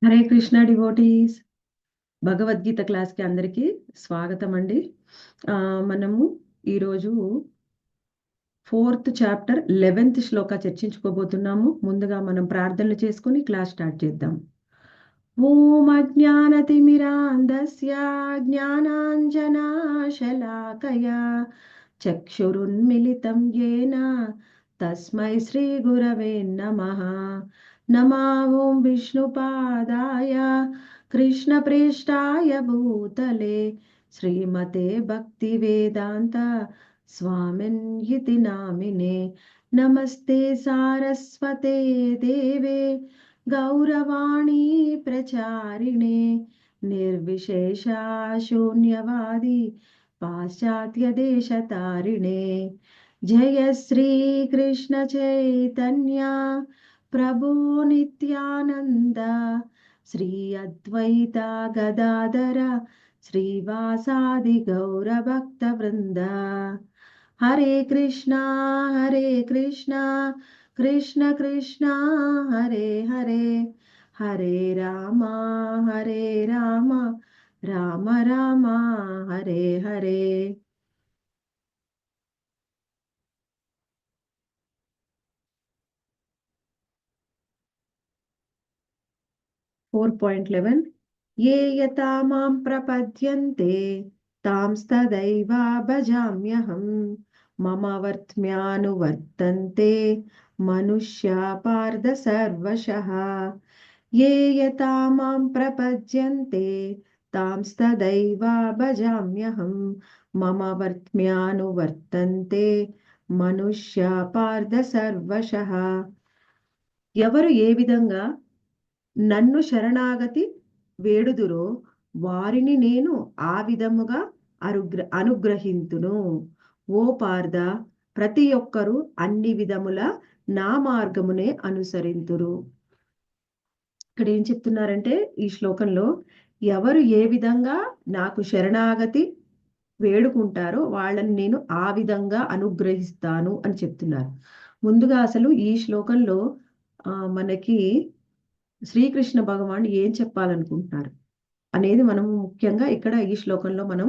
Hare Krishna devotees. Bhagavad Gita క్లాస్కి అందరికీ స్వాగతం అండి. మనము ఈరోజు 4th చాప్టర్ 11th శ్లోక చర్చించుకోబోతున్నాము. ముందుగా మనం ప్రార్థనలు చేసుకుని క్లాస్ స్టార్ట్ చేద్దాం. ఓం అజ్ఞానతిమిరాంధస్య జ్ఞానాంజనాశలాకయా చక్షురున్మిలితం యేన తస్మై శ్రీ గురవే నమః. నమో ఓం విష్ణుపాదాయ కృష్ణప్రేష్టాయ భూతలే శ్రీమతే భక్తివేదాంత స్వామిన్ ఇతి నామినే. నమస్తే సారస్వతే దేవే గౌరవాణి ప్రచారిణే నిర్విశేష శూన్యవాది పాశ్చాత్య దేశతారిణే. జయ శ్రీ కృష్ణ చైతన్య ప్రభు నిత్యానంద శ్రీ అద్వైత గదాధర శ్రీవాసాది గౌర భక్త వృంద. హరే కృష్ణ కృష్ణ కృష్ణ హరే హరే, హరే రామ రామ రామ హరే హరే. 4.11 ये यथा मां प्रपद्यन्ते तांस्तदैव भजाम्यहं मम वर्त्म्यानुवर्तन्ते मनुष्या पार्थ सर्वशः. ये यथा मां प्रपद्यन्ते तांस्तदैव भजाम्यहं मम वर्त्म्यानुवर्तन्ते मनुष्या पार्थ सर्वशः. ఎవరు ఏ విధంగా నన్ను శరణాగతి వేడుదురో వారిని నేను ఆ విధముగా అనుగ్రహింతును. ఓ పార్థ, ప్రతి ఒక్కరూ అన్ని విధముల నా మార్గమునే అనుసరింతురు. ఇక్కడ ఏం చెప్తున్నారంటే ఈ శ్లోకంలో ఎవరు ఏ విధంగా నాకు శరణాగతి వేడుకుంటారో వాళ్ళని నేను ఆ విధంగా అనుగ్రహిస్తాను అని చెప్తున్నారు. ముందుగా అసలు ఈ శ్లోకంలో మనకి శ్రీకృష్ణ భగవానుడు ఏం చెప్పాలనుకుంటున్నారు అనేది మనం ముఖ్యంగా ఇక్కడ ఈ శ్లోకంలో మనం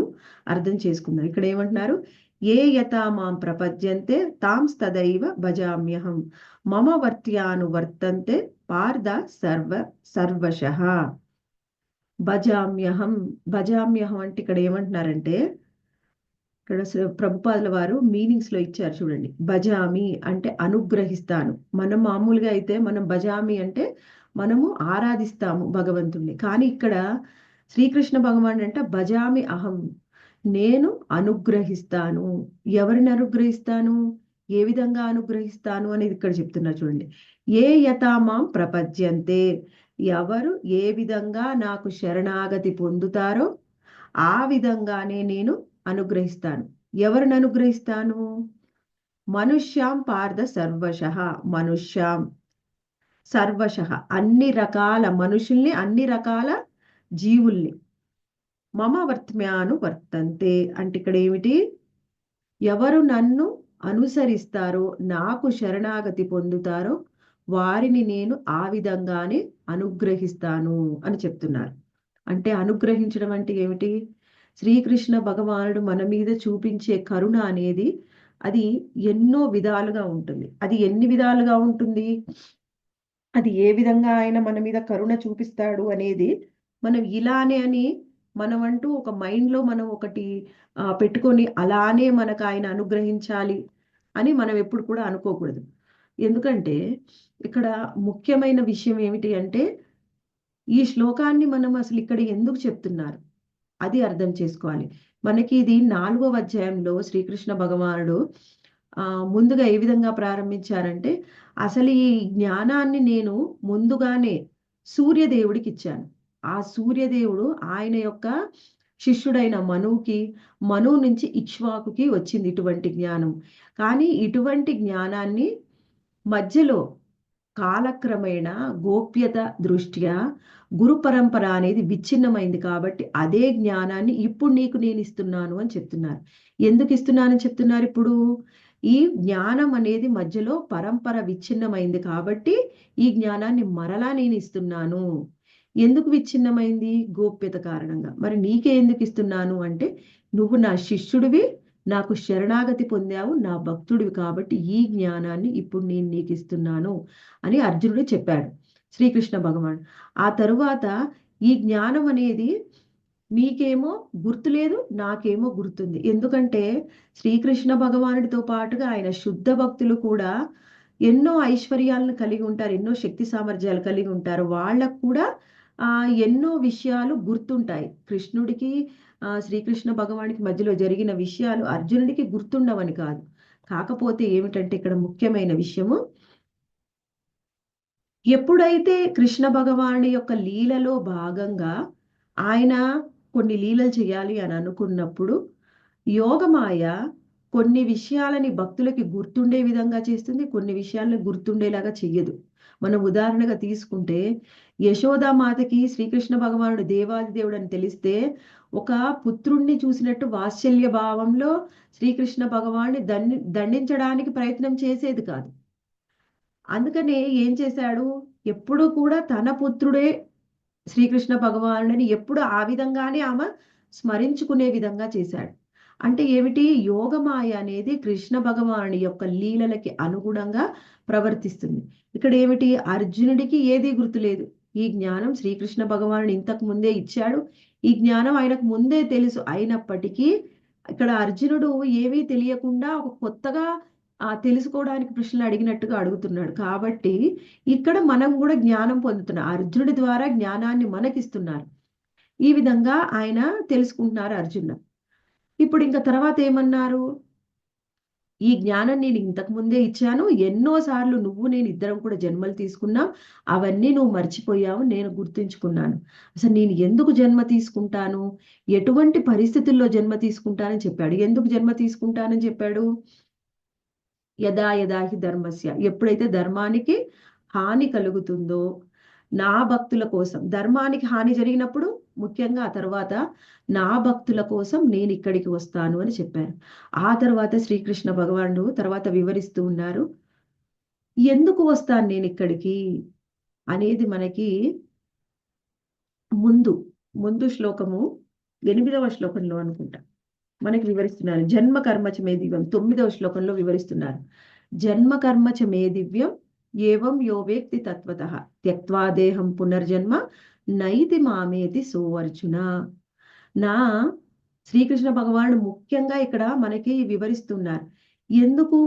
అర్థం చేసుకుందాం. ఇక్కడ ఏమంటున్నారు? ఏ యథా మాం ప్రపద్యంతే తాంస్తదైవ భజామ్యహం మమ వర్త్యానువర్తంతే పార్థ సర్వశః. భజామ్యహం అంటే ఇక్కడ ఏమంటున్నారంటే, ఇక్కడ ప్రభుపాదుల వారు మీనింగ్స్ లో ఇచ్చారు చూడండి. భజామి అంటే అనుగ్రహిస్తాను. మనం మామూలుగా అయితే మనం భజామి అంటే మనము ఆరాధిస్తాము భగవంతుణ్ణి. కానీ ఇక్కడ శ్రీకృష్ణ భగవాన్ అంటే భజామి అహం, నేను అనుగ్రహిస్తాను. ఎవరిని అనుగ్రహిస్తాను, ఏ విధంగా అనుగ్రహిస్తాను అనేది ఇక్కడ చెప్తున్నారు చూడండి. ఏ యథామాం ప్రపద్యంతే, ఎవరు ఏ విధంగా నాకు శరణాగతి పొందుతారో ఆ విధంగానే నేను అనుగ్రహిస్తాను. ఎవరిని అనుగ్రహిస్తాను? మనుష్యాం పార్థ సర్వశః. మనుష్యాం సర్వశః అన్ని రకాల మనుషుల్ని, అన్ని రకాల జీవుల్ని. మమ వర్త్మ్యాను వర్తంతే అంటే ఇక్కడ ఏమిటి? ఎవరు నన్ను అనుసరిస్తారో, నాకు శరణాగతి పొందుతారో వారిని నేను ఆ విధంగానే అనుగ్రహిస్తాను అని చెప్తున్నారు. అంటే అనుగ్రహించడం అంటే ఏమిటి? శ్రీకృష్ణ భగవానుడు మన మీద చూపించే కరుణ అనేది అది ఎన్నో విధాలుగా ఉంటుంది. అది ఎన్ని విధాలుగా ఉంటుంది, అది ఏ విధంగా ఆయన మన మీద కరుణ చూపిస్తాడు అనేది మనం ఇలానే అని మనం అంటూ ఒక మైండ్లో మనం ఒకటి పెట్టుకొని అలానే మనకు ఆయన అనుగ్రహించాలి అని మనం ఎప్పుడు కూడా అనుకోకూడదు. ఎందుకంటే ఇక్కడ ముఖ్యమైన విషయం ఏమిటి అంటే, ఈ శ్లోకాన్ని మనం అసలు ఇక్కడ ఎందుకు చెప్తున్నారు అది అర్థం చేసుకోవాలి. మనకి ఇది 4వ అధ్యాయంలో శ్రీకృష్ణ భగవానుడు ముందుగా ఏ విధంగా ప్రారంభించారంటే, అసలు ఈ జ్ఞానాన్ని నేను ముందుగానే సూర్యదేవుడికి ఇచ్చాను. ఆ సూర్యదేవుడు ఆయన యొక్క శిష్యుడైన మనువుకి, మనువు నుంచి ఇక్ష్వాకుకి వచ్చింది ఇటువంటి జ్ఞానం. కానీ ఇటువంటి జ్ఞానాన్ని మధ్యలో కాలక్రమేణా గోప్యత దృష్ట్యా గురు పరంపర అనేది విచ్ఛిన్నమైంది. కాబట్టి అదే జ్ఞానాన్ని ఇప్పుడు నీకు నేను ఇస్తున్నాను అని చెప్తున్నారు. ఎందుకు ఇస్తున్నానని చెప్తున్నారు? ఇప్పుడు ఈ జ్ఞానం అనేది మధ్యలో పరంపర విచ్ఛిన్నమైంది కాబట్టి ఈ జ్ఞానాన్ని మరలా నేను ఇస్తున్నాను. ఎందుకు విచ్ఛిన్నమైంది? గోప్యత కారణంగా. మరి నీకే ఎందుకు ఇస్తున్నాను అంటే, నువ్వు నా శిష్యుడివి, నాకు శరణాగతి పొందావు, నా భక్తుడివి కాబట్టి ఈ జ్ఞానాన్ని ఇప్పుడు నేను నీకు ఇస్తున్నాను అని అర్జునుడు చెప్పాడు శ్రీకృష్ణ భగవాన్. ఆ తరువాత ఈ జ్ఞానం అనేది మీకేమో గుర్తులేదు, నాకేమో గుర్తుంది. ఎందుకంటే శ్రీకృష్ణ భగవానుడితో పాటుగా ఆయన శుద్ధ భక్తులు కూడా ఎన్నో ఐశ్వర్యాలను కలిగి ఉంటారు, ఎన్నో శక్తి సామర్థ్యాలు కలిగి ఉంటారు. వాళ్ళకు కూడా ఎన్నో విషయాలు గుర్తుంటాయి. కృష్ణుడికి శ్రీకృష్ణ భగవానికి మధ్యలో జరిగిన విషయాలు అర్జునుడికి గుర్తుండవని కాదు. కాకపోతే ఏమిటంటే ఇక్కడ ముఖ్యమైన విషయము, ఎప్పుడైతే కృష్ణ భగవానుడి యొక్క లీలలో భాగంగా ఆయన కొన్ని లీలలు చేయాలి అని అనుకున్నప్పుడు యోగమాయ కొన్ని విషయాలని భక్తులకి గుర్తుండే విధంగా చేస్తుంది, కొన్ని విషయాలను గుర్తుండేలాగా చెయ్యదు. మనం ఉదాహరణగా తీసుకుంటే యశోదామాతకి శ్రీకృష్ణ భగవానుడు దేవాది దేవుడు అని తెలిస్తే ఒక పుత్రుణ్ణి చూసినట్టు వాత్సల్య భావంలో శ్రీకృష్ణ భగవాన్ని దండించడానికి ప్రయత్నం చేసేది కాదు. అందుకనే ఏం చేశాడు, ఎప్పుడు కూడా తన పుత్రుడే శ్రీకృష్ణ భగవానుడిని ఎప్పుడు ఆ విధంగానే ఆమె స్మరించుకునే విధంగా చేశాడు. అంటే ఏమిటి, యోగమాయ అనేది కృష్ణ భగవానుడి యొక్క లీలలకి అనుగుణంగా ప్రవర్తిస్తుంది. ఇక్కడ ఏమిటి, అర్జునుడికి ఏదీ గుర్తులేదు. ఈ జ్ఞానం శ్రీకృష్ణ భగవానుడు ఇంతకు ముందే ఇచ్చాడు, ఈ జ్ఞానం ఆయనకు ముందే తెలుసు. అయినప్పటికీ ఇక్కడ అర్జునుడు ఏమీ తెలియకుండా ఒక కొత్తగా తెలుసుకోవడానికి ప్రశ్నలు అడిగినట్టుగా అడుగుతున్నాడు. కాబట్టి ఇక్కడ మనం కూడా జ్ఞానం పొందుతున్నాం, అర్జునుడి ద్వారా జ్ఞానాన్ని మనకిస్తున్నారు. ఈ విధంగా ఆయన తెలుసుకుంటున్నారు అర్జున. ఇప్పుడు ఇంకా తర్వాత ఏమన్నారు, ఈ జ్ఞానం నేను ఇంతకు ముందే ఇచ్చాను, ఎన్నోసార్లు నువ్వు నేను ఇద్దరం కూడా జన్మలు తీసుకున్నాం, అవన్నీ నువ్వు మర్చిపోయావు, నేను గుర్తుంచుకున్నాను. అసలు నేను ఎందుకు జన్మ తీసుకుంటాను, ఎటువంటి పరిస్థితుల్లో జన్మ తీసుకుంటానని చెప్పాడు. ఎందుకు జన్మ తీసుకుంటానని చెప్పాడు, యదా యదా హి ధర్మస్య, ఎప్పుడైతే ధర్మానికి హాని కలుగుతుందో, నా భక్తుల కోసం ధర్మానికి హాని జరిగినప్పుడు ముఖ్యంగా ఆ తర్వాత నా భక్తుల కోసం నేను ఇక్కడికి వస్తాను అని చెప్పారు. ఆ తర్వాత శ్రీకృష్ణ భగవానుడు తర్వాత వివరిస్తూ ఉన్నారు, ఎందుకు వస్తాను నేను ఇక్కడికి అనేది మనకి ముందు ముందు శ్లోకము 8వ శ్లోకంలో అనుకుంటా మనకి వివరిస్తున్నారు. జన్మ కర్మచ మే దివ్యం 9వ శ్లోకంలో వివరిస్తున్నారు. జన్మ కర్మచ మే దివ్యం ఏవం యో వేక్తి తత్వతః త్యక్త్వా దేహం పునర్జన్మ నైతి మామేతి సోవర్జున. నా శ్రీకృష్ణ భగవానుడు ముఖ్యంగా ఇక్కడ మనకి వివరిస్తున్నారు, ఎందుకు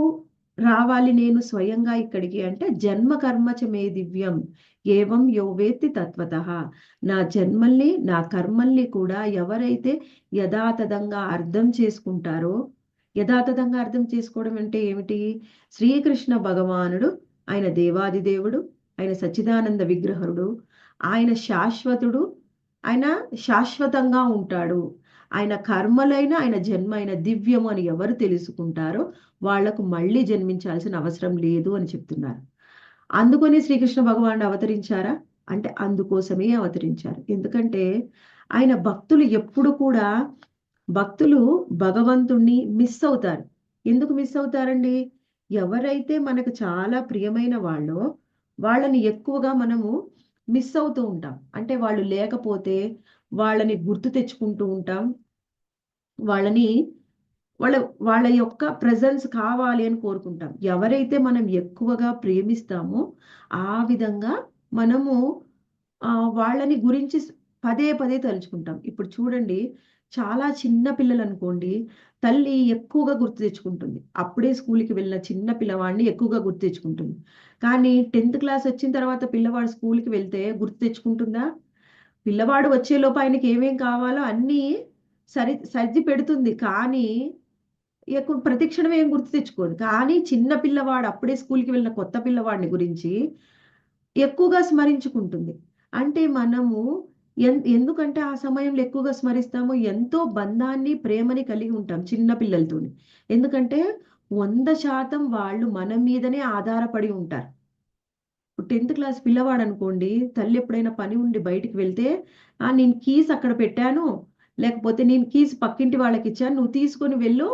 రావాలి నేను స్వయంగా ఇక్కడికి అంటే, జన్మ కర్మచ మే దివ్యం ఏవం యో వేత్తి తత్వతః, నా జన్మల్ని నా కర్మల్ని కూడా ఎవరైతే యథాతథంగా అర్థం చేసుకుంటారో, యథాతథంగా అర్థం చేసుకోవడం అంటే ఏమిటి, శ్రీకృష్ణ భగవానుడు ఆయన దేవాది దేవుడు, ఆయన సచ్చిదానంద విగ్రహుడు, ఆయన శాశ్వతుడు, ఆయన శాశ్వతంగా ఉంటాడు, ఆయన కర్మలైన ఆయన జన్మ అయిన దివ్యము అని ఎవరు తెలుసుకుంటారో వాళ్లకు మళ్ళీ జన్మించాల్సిన అవసరం లేదు అని చెప్తున్నారు. అందుకని శ్రీకృష్ణ భగవానుడు అవతరించారా అంటే అందుకోసమే అవతరించారు. ఎందుకంటే ఆయన భక్తులు ఎప్పుడు కూడా భక్తులు భగవంతుణ్ణి మిస్ అవుతారు. ఎందుకు మిస్ అవుతారండి, ఎవరైతే మనకు చాలా ప్రియమైన వాళ్ళో వాళ్ళని ఎక్కువగా మనము మిస్ అవుతూ ఉంటాం. అంటే వాళ్ళు లేకపోతే వాళ్ళని గుర్తు తెచ్చుకుంటూ ఉంటాం, వాళ్ళని వాళ్ళ వాళ్ళ యొక్క ప్రెజెన్స్ కావాలి అని కోరుకుంటాం. ఎవరైతే మనం ఎక్కువగా ప్రేమిస్తామో ఆ విధంగా మనము వాళ్ళని గురించి పదే పదే తలుచుకుంటాం. ఇప్పుడు చూడండి, చాలా చిన్న పిల్లలు అనుకోండి, తల్లి ఎక్కువగా గుర్తు తెచ్చుకుంటుంది, అప్పుడే స్కూల్కి వెళ్ళిన చిన్న పిల్లవాడిని ఎక్కువగా గుర్తు తెచ్చుకుంటుంది. కానీ 10th క్లాస్ వచ్చిన తర్వాత పిల్లవాడు స్కూల్కి వెళ్తే గుర్తు తెచ్చుకుంటుందా? పిల్లవాడు వచ్చేలోపు ఆయనకి ఏమేం కావాలో అన్నీ సర్ది పెడుతుంది, కానీ ఎక్కువ ప్రతిక్షణం ఏం గుర్తు తెచ్చుకోదు. కానీ చిన్న పిల్లవాడు అప్పుడే స్కూల్కి వెళ్ళిన కొత్త పిల్లవాడిని గురించి ఎక్కువగా స్మరించుకుంటుంది. అంటే మనము ఎందుకంటే ఆ సమయంలో ఎక్కువగా స్మరిస్తాము, ఎంతో బంధాన్ని ప్రేమని కలిగి ఉంటాం చిన్న పిల్లలతోని. ఎందుకంటే 100% వాళ్ళు మన మీదనే ఆధారపడి ఉంటారు. 10th క్లాస్ పిల్లవాడు అనుకోండి, తల్లి ఎప్పుడైనా పని ఉండి బయటికి వెళ్తే నేను కీస్ అక్కడ పెట్టాను, లేకపోతే నేను కీస్ పక్కింటి వాళ్ళకి ఇచ్చాను, నువ్వు తీసుకొని వెళ్ళు,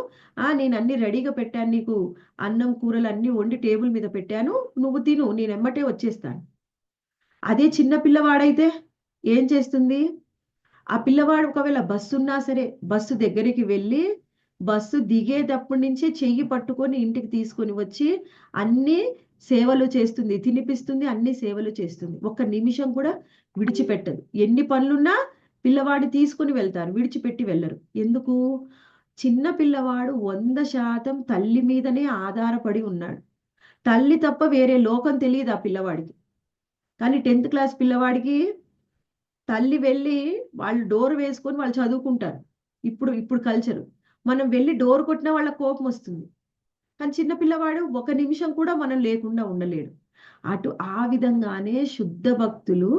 నేను అన్ని రెడీగా పెట్టాను, నీకు అన్నం కూరలు అన్ని వండి టేబుల్ మీద పెట్టాను, నువ్వు తిను, నేను ఎమ్మటే వచ్చేస్తాను. అదే చిన్న పిల్లవాడైతే ఏం చేస్తుంది? ఆ పిల్లవాడు ఒకవేళ బస్సు ఉన్నా సరే బస్సు దగ్గరికి వెళ్ళి బస్సు దిగేటప్పటి నుంచి చెయ్యి పట్టుకొని ఇంటికి తీసుకొని వచ్చి అన్ని సేవలు చేస్తుంది, తినిపిస్తుంది, అన్ని సేవలు చేస్తుంది. ఒక్క నిమిషం కూడా విడిచిపెట్టదు. ఎన్ని పనులున్నా పిల్లవాడిని తీసుకుని వెళ్తారు, విడిచిపెట్టి వెళ్ళరు. ఎందుకు? చిన్న పిల్లవాడు 100% తల్లి మీదనే ఆధారపడి ఉన్నాడు. తల్లి తప్ప వేరే లోకం తెలియదు ఆ పిల్లవాడికి. కానీ 10th క్లాస్ పిల్లవాడికి తల్లి వెళ్ళి వాళ్ళు డోర్ వేసుకొని వాళ్ళు చదువుకుంటారు. ఇప్పుడు ఇప్పుడు కల్చరు. మనం వెళ్ళి డోర్ కొట్టినా వాళ్ళకి కోపం వస్తుంది. కానీ చిన్న పిల్లవాడు ఒక నిమిషం కూడా మనం లేకుండా ఉండలేడు. ఆ విధంగానే శుద్ధ భక్తులు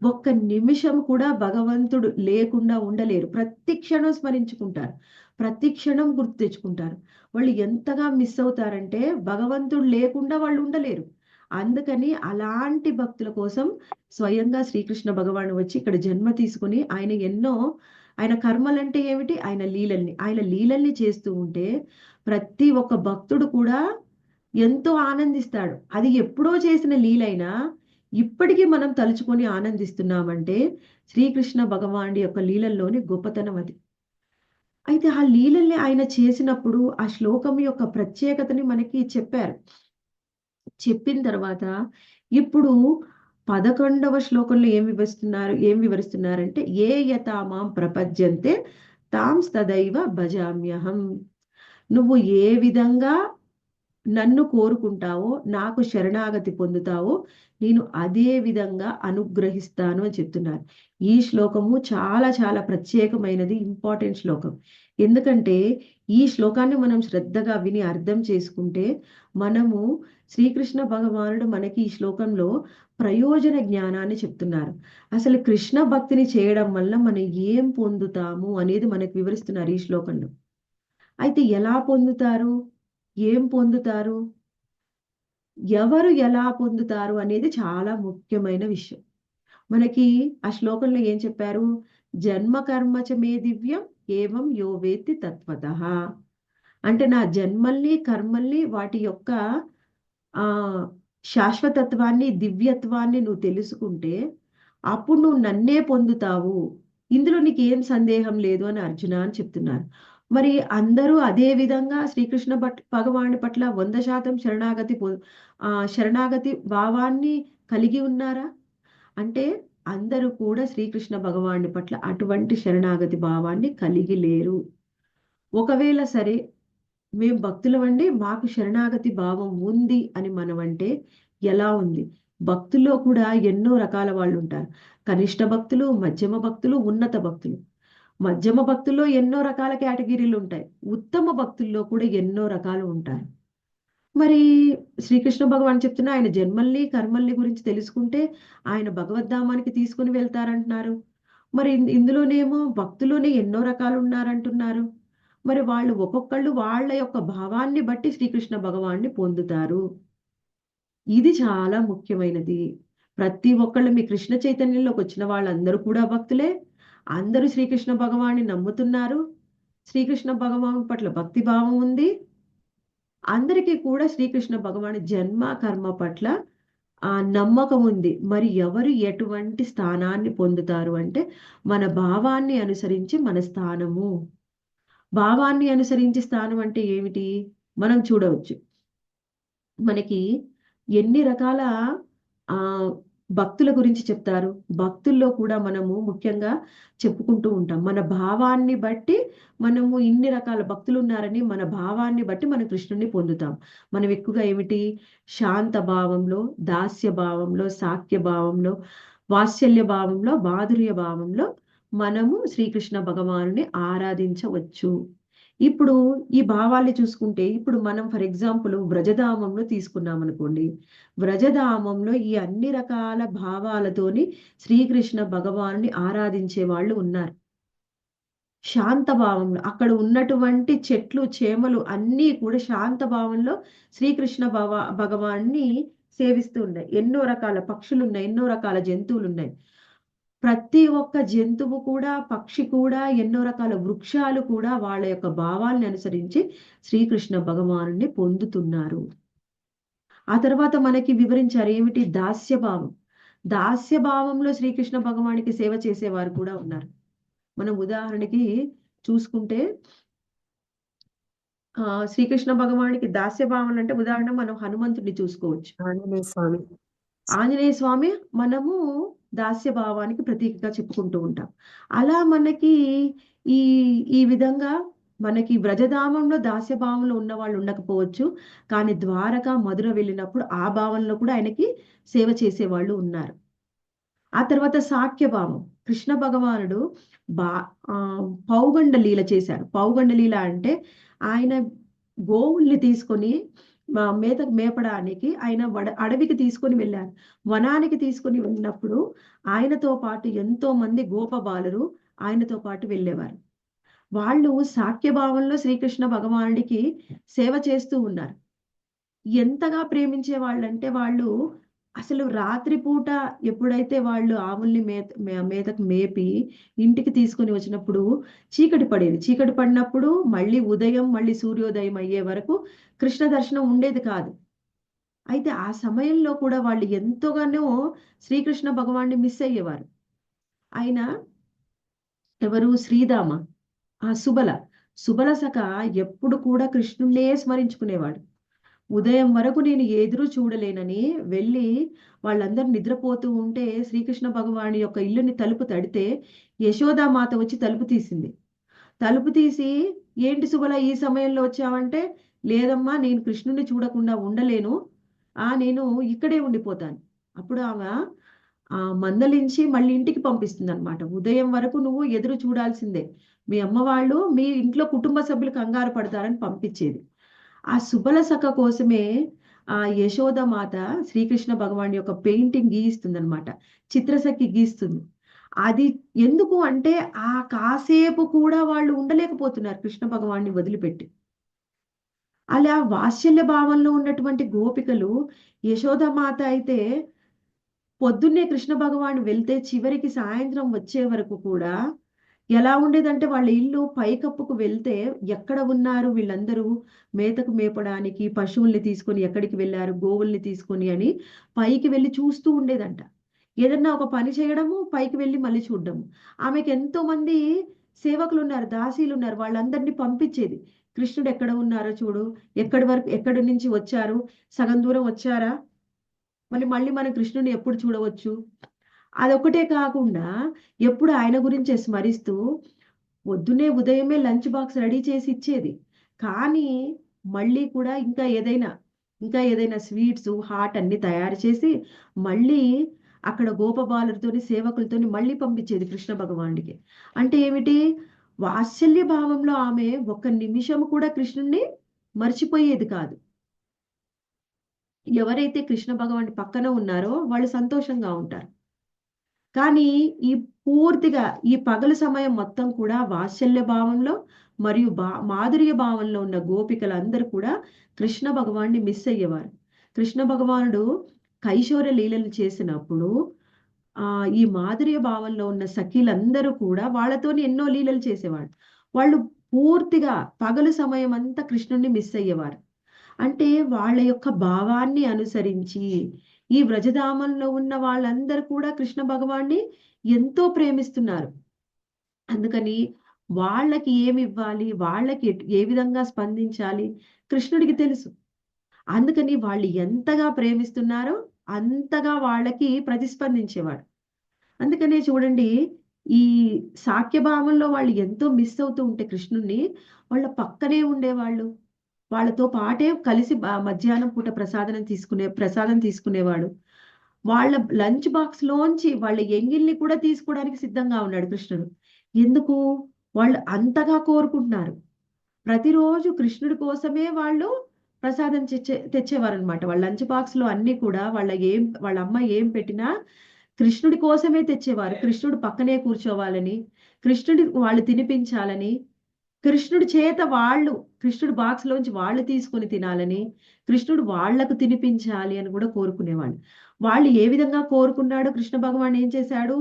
ఒక్క నిమిషం కూడా భగవంతుడు లేకుండా ఉండలేరు. ప్రతి క్షణం స్మరించుకుంటారు, ప్రతి క్షణం గుర్తు తెచ్చుకుంటారు. వాళ్ళు ఎంతగా మిస్ అవుతారంటే భగవంతుడు లేకుండా వాళ్ళు ఉండలేరు. అందుకని అలాంటి భక్తుల కోసం స్వయంగా శ్రీకృష్ణ భగవాను వచ్చి ఇక్కడ జన్మ తీసుకుని ఆయన కర్మలంటే ఏమిటి? ఆయన లీలల్ని చేస్తూ ఉంటే ప్రతి ఒక్క భక్తుడు కూడా ఎంతో ఆనందిస్తాడు. అది ఎప్పుడో చేసిన లీలైనా ఇప్పటికీ మనం తలుచుకొని ఆనందిస్తున్నామంటే శ్రీకృష్ణ భగవానుడి యొక్క లీలల్లోని గొప్పతనం అది. అయితే ఆ లీలల్ని ఆయన చేసినప్పుడు ఆ శ్లోకం యొక్క ప్రత్యేకతని మనకి చెప్పారు. చెప్పిన తర్వాత ఇప్పుడు 11వ శ్లోకంలో ఏం వివరిస్తున్నారంటే ఏ యథామాం ప్రపద్యంతే తాం తదైవ భజామ్యహం. నువ్వు ఏ విధంగా నన్ను కోరుకుంటావో, నాకు శరణాగతి పొందుతావో నేను అదే విధంగా అనుగ్రహిస్తాను అని చెప్తున్నారు. ఈ శ్లోకము చాలా చాలా ప్రత్యేకమైనది, ఇంపార్టెంట్ శ్లోకం. ఎందుకంటే ఈ శ్లోకాన్ని మనం శ్రద్ధగా విని అర్థం చేసుకుంటే మనము శ్రీకృష్ణ భగవానుడు మనకి ఈ శ్లోకంలో ప్రయోజన జ్ఞానాన్ని చెప్తున్నారు. అసలు కృష్ణ భక్తిని చేయడం వల్ల మనం ఏం పొందుతాము అనేది మనకు వివరిస్తున్నారు ఈ శ్లోకంలో. అయితే ఎలా పొందుతారు, ఏం పొందుతారు, ఎవరు ఎలా పొందుతారు అనేది చాలా ముఖ్యమైన విషయం. మనకి ఆ శ్లోకంలో ఏం చెప్పారు? జన్మ కర్మచ మే దివ్యం ఏవం యో వేత్తి తత్వతః. అంటే నా జన్మల్ని కర్మల్ని వాటి యొక్క ఆ శాశ్వతత్వాన్ని దివ్యత్వాన్ని నువ్వు తెలుసుకుంటే అప్పుడు నువ్వు నన్నే పొందుతావు. ఇందులో నీకు ఏం సందేహం లేదు అని అర్జున అని చెప్తున్నారు. మరి అందరూ అదే విధంగా శ్రీకృష్ణ భగవానుడి పట్ల 100% శరణాగతి భావాన్ని కలిగి ఉన్నారా అంటే అందరూ కూడా శ్రీకృష్ణ భగవానుడి పట్ల అటువంటి శరణాగతి భావాన్ని కలిగి లేరు. ఒకవేళ సరే మేము భక్తులమండి, మాకు శరణాగతి భావం ఉంది అని మనం అంటే ఎలా ఉంది? భక్తుల్లో కూడా ఎన్నో రకాల వాళ్ళు ఉంటారు. కనిష్ట భక్తులు, మధ్యమ భక్తులు, ఉన్నత భక్తులు. మధ్యమ భక్తుల్లో ఎన్నో రకాల కేటగిరీలు ఉంటాయి. ఉత్తమ భక్తుల్లో కూడా ఎన్నో రకాలు ఉంటారు. మరి శ్రీకృష్ణ భగవాన్ చెప్తున్నా ఆయన జన్మల్ని కర్మల్ని గురించి తెలుసుకుంటే ఆయన భగవద్ధామానికి తీసుకుని వెళ్తారంటున్నారు. మరి ఇందులోనేమో భక్తులోనే ఎన్నో రకాలు ఉన్నారంటున్నారు. మరి వాళ్ళు ఒక్కొక్కళ్ళు వాళ్ళ యొక్క భావాన్ని బట్టి శ్రీకృష్ణ భగవాన్ని పొందుతారు. ఇది చాలా ముఖ్యమైనది. ప్రతి ఒక్కళ్ళు మీ కృష్ణ చైతన్యంలోకి వచ్చిన వాళ్ళందరూ కూడా భక్తులే. అందరూ శ్రీకృష్ణ భగవాన్ని నమ్ముతున్నారు. శ్రీకృష్ణ భగవాన్ పట్ల భక్తి భావం ఉంది. అందరికీ కూడా శ్రీకృష్ణ భగవాన్ జన్మ కర్మ పట్ల నమ్మకం ఉంది. మరి ఎవరు ఎటువంటి స్థానాన్ని పొందుతారు అంటే మన భావాన్ని అనుసరించి మన స్థానము. భావాన్ని అనుసరించి స్థానం అంటే ఏమిటి మనం చూడవచ్చు. మనకి ఎన్ని రకాల ఆ భక్తుల గురించి చెప్తారు. భక్తుల్లో కూడా మనము ముఖ్యంగా చెప్పుకుంటూ ఉంటాం. మన భావాన్ని బట్టి మనము ఇన్ని రకాల భక్తులు ఉన్నారని మన భావాన్ని బట్టి మనం కృష్ణుని పొందుతాం. మనం ఎక్కువగా ఏమిటి శాంత భావంలో, దాస్య భావంలో, సాఖ్య భావంలో, వాత్సల్య భావంలో, మాధుర్య భావంలో మనము శ్రీకృష్ణ భగవానుని ఆరాధించవచ్చు. ఇప్పుడు ఈ భావాల్ని చూసుకుంటే ఇప్పుడు మనం ఫర్ ఎగ్జాంపుల్ వ్రజధామంలో తీసుకున్నాం అనుకోండి. వ్రజధామంలో ఈ అన్ని రకాల భావాలతోని శ్రీకృష్ణ భగవానుని ఆరాధించే వాళ్ళు ఉన్నారు. శాంత భావంలో అక్కడ ఉన్నటువంటి చెట్లు చేమలు అన్నీ కూడా శాంత భావంలో శ్రీకృష్ణ భగవాన్ని సేవిస్తూ ఉన్నాయి. ఎన్నో రకాల పక్షులు ఉన్నాయి, ఎన్నో రకాల జంతువులు ఉన్నాయి. ప్రతి ఒక్క జంతువు కూడా, పక్షి కూడా, ఎన్నో రకాల వృక్షాలు కూడా వాళ్ళ యొక్క భావాల్ని అనుసరించి శ్రీకృష్ణ భగవానుని పొందుతున్నారు. ఆ తర్వాత మనకి వివరించారు ఏమిటి దాస్య భావం. దాస్య భావంలో శ్రీకృష్ణ భగవానికి సేవ చేసేవారు కూడా ఉన్నారు. మనం ఉదాహరణకి చూసుకుంటే శ్రీకృష్ణ భగవానికి దాస్య భావన అంటే ఉదాహరణ మనం హనుమంతుడిని చూసుకోవచ్చు. ఆంజనేయ స్వామి. ఆంజనేయ స్వామి మనము దాస్య భావానికి ప్రతీకగా చెప్పుకుంటూ ఉంటాం. అలా మనకి ఈ ఈ విధంగా మనకి వ్రజధామంలో దాస్య భావంలో ఉన్న వాళ్ళు ఉండకపోవచ్చు, కానీ ద్వారక మధుర వెళ్ళినప్పుడు ఆ భావంలో కూడా ఆయనకి సేవ చేసే వాళ్ళు ఉన్నారు. ఆ తర్వాత సాఖ్యభావం, కృష్ణ భగవానుడు బా ఆ, పౌగండ లీల చేశారు. పౌగండ లీల అంటే ఆయన గోవుల్ని తీసుకొని మేతకు మేపడానికి ఆయన అడవికి తీసుకొని వెళ్ళారు. వనానికి తీసుకొని వెళ్ళినప్పుడు ఆయనతో పాటు ఎంతో మంది గోపబాలురు ఆయనతో పాటు వెళ్ళేవారు. వాళ్ళు సాఖ్యభావంలో శ్రీకృష్ణ భగవానుడికి సేవ చేస్తూ ఉన్నారు. ఎంతగా ప్రేమించే వాళ్ళంటే వాళ్ళు అసలు రాత్రిపూట ఎప్పుడైతే వాళ్ళు ఆవుల్ని మేతకు మేపి ఇంటికి తీసుకొని వచ్చినప్పుడు చీకటి పడేది. చీకటి పడినప్పుడు మళ్ళీ ఉదయం మళ్ళీ సూర్యోదయం అయ్యే వరకు కృష్ణ దర్శనం ఉండేది కాదు. అయితే ఆ సమయంలో కూడా వాళ్ళు ఎంతోగానో శ్రీకృష్ణ భగవాన్ని మిస్ అయ్యేవారు. ఆయన ఎవరు, శ్రీదామ, ఆ సుబల సఖ ఎప్పుడు కూడా కృష్ణున్నే స్మరించుకునేవాడు. ఉదయం వరకు నేను ఎదురు చూడలేనని వెళ్ళి వాళ్ళందరూ నిద్రపోతూ ఉంటే శ్రీకృష్ణ భగవాని యొక్క ఇల్లుని తలుపు తడితే యశోదామాత వచ్చి తలుపు తీసింది. తలుపు తీసి, ఏంటి సుబల ఈ సమయంలో వచ్చావంటే, లేదమ్మా నేను కృష్ణుని చూడకుండా ఉండలేను, నేను ఇక్కడే ఉండిపోతాను. అప్పుడు ఆమె మందలించి మళ్ళీ ఇంటికి పంపిస్తుంది అనమాట. ఉదయం వరకు నువ్వు ఎదురు చూడాల్సిందే, మీ అమ్మ వాళ్ళు మీ ఇంట్లో కుటుంబ సభ్యులు కంగారు పడతారని పంపించేది. ఆ సుబల సఖ కోసమే ఆ యశోదమాత శ్రీకృష్ణ భగవాన్ యొక్క పెయింటింగ్ గీయిస్తుంది అనమాట, చిత్రసఖి గీస్తుంది. అది ఎందుకు అంటే ఆ కాసేపు కూడా వాళ్ళు ఉండలేకపోతున్నారు కృష్ణ భగవాన్ని వదిలిపెట్టి. అలా వాత్సల్య భావంలో ఉన్నటువంటి గోపికలు, యశోదమాత అయితే పొద్దున్నే కృష్ణ భగవాన్ వెళ్తే చివరికి సాయంత్రం వచ్చే వరకు కూడా ఎలా ఉండేదంటే వాళ్ళ ఇల్లు పైకప్పుకు వెళ్తే ఎక్కడ ఉన్నారు వీళ్ళందరూ, మేతకు మేపడానికి పశువుల్ని తీసుకొని ఎక్కడికి వెళ్ళారు, గోవుల్ని తీసుకొని అని పైకి వెళ్ళి చూస్తూ ఉండేదంట. ఏదన్నా ఒక పని చేయడము, పైకి వెళ్ళి మళ్ళీ చూడడము. ఆమెకి ఎంతో మంది సేవకులు ఉన్నారు, దాసీలు ఉన్నారు, వాళ్ళందరినీ పంపించేది. కృష్ణుడు ఎక్కడ ఉన్నారో చూడు, ఎక్కడి వరకు ఎక్కడి నుంచి వచ్చారు, సగం దూరం వచ్చారా, మళ్ళీ మనం కృష్ణుని ఎప్పుడు చూడవచ్చు. అదొకటే కాకుండా ఎప్పుడు ఆయన గురించే స్మరిస్తూ పొద్దునే ఉదయమే లంచ్ బాక్స్ రెడీ చేసి ఇచ్చేది. కానీ మళ్ళీ కూడా ఇంకా ఏదైనా స్వీట్స్ హాట్ అన్ని తయారు చేసి మళ్ళీ అక్కడ గోపబాలులతోని సేవకులతోని మళ్ళీ పంపించేది కృష్ణ భగవానుడికి. అంటే ఏమిటి, వాత్సల్య భావంలో ఆమె ఒక్క నిమిషం కూడా కృష్ణుణ్ణి మర్చిపోయేది కాదు. ఎవరైతే కృష్ణ భగవానుడి పక్కన ఉన్నారో వాళ్ళు సంతోషంగా ఉంటారు. కానీ ఈ పూర్తిగా ఈ పగలు సమయం మొత్తం కూడా వాత్సల్య భావంలో మరియు మాధుర్య భావంలో ఉన్న గోపికలందరూ కూడా కృష్ణ భగవాన్ని మిస్ అయ్యేవారు. కృష్ణ భగవానుడు కైశోర లీలలు చేసినప్పుడు ఈ మాధుర్య భావంలో ఉన్న సఖీలందరూ కూడా వాళ్ళతోని ఎన్నో లీలలు చేసేవాడు. వాళ్ళు పూర్తిగా పగలు సమయం అంతా కృష్ణుణ్ణి మిస్ అయ్యేవారు. అంటే వాళ్ళ యొక్క భావాన్ని అనుసరించి ఈ వ్రజధామంలో ఉన్న వాళ్ళందరూ కూడా కృష్ణ భగవాన్ని ఎంతో ప్రేమిస్తున్నారు. అందుకని వాళ్ళకి ఏమి ఇవ్వాలి, వాళ్ళకి ఏ విధంగా స్పందించాలి కృష్ణుడికి తెలుసు. అందుకని వాళ్ళు ఎంతగా ప్రేమిస్తున్నారో అంతగా వాళ్ళకి ప్రతిస్పందించేవాడు. అందుకనే చూడండి, ఈ సాఖ్యభావంలో వాళ్ళు ఎంతో మిస్ అవుతూ ఉంటే కృష్ణుణ్ణి వాళ్ళ పక్కనే ఉండేవాళ్ళు, వాళ్ళతో పాటే కలిసి మధ్యాహ్నం పూట ప్రసాదం తీసుకునేవాడు. వాళ్ళ లంచ్ బాక్స్ లోంచి వాళ్ళ ఎంగిల్ని కూడా తీసుకోవడానికి సిద్ధంగా ఉన్నాడు కృష్ణుడు. ఎందుకు, వాళ్ళు అంతగా కోరుకుంటున్నారు. ప్రతిరోజు కృష్ణుడి కోసమే వాళ్ళు ప్రసాదం తెచ్చేవారు అనమాట. వాళ్ళ లంచ్ బాక్స్ లో అన్ని కూడా వాళ్ళ అమ్మ ఏం పెట్టినా కృష్ణుడి కోసమే తెచ్చేవారు. కృష్ణుడు పక్కనే కూర్చోవాలని, కృష్ణుడి వాళ్ళు తినిపించాలని, కృష్ణుడి బాక్స్ లోంచి వాళ్ళు తీసుకొని తినాలని, కృష్ణుడు వాళ్లకు తినిపించాలి అని కూడా కోరుకునేవాడు. వాళ్ళు ఏ విధంగా కోరుకున్నాడు, కృష్ణ భగవాన్ ఏం చేశాడు,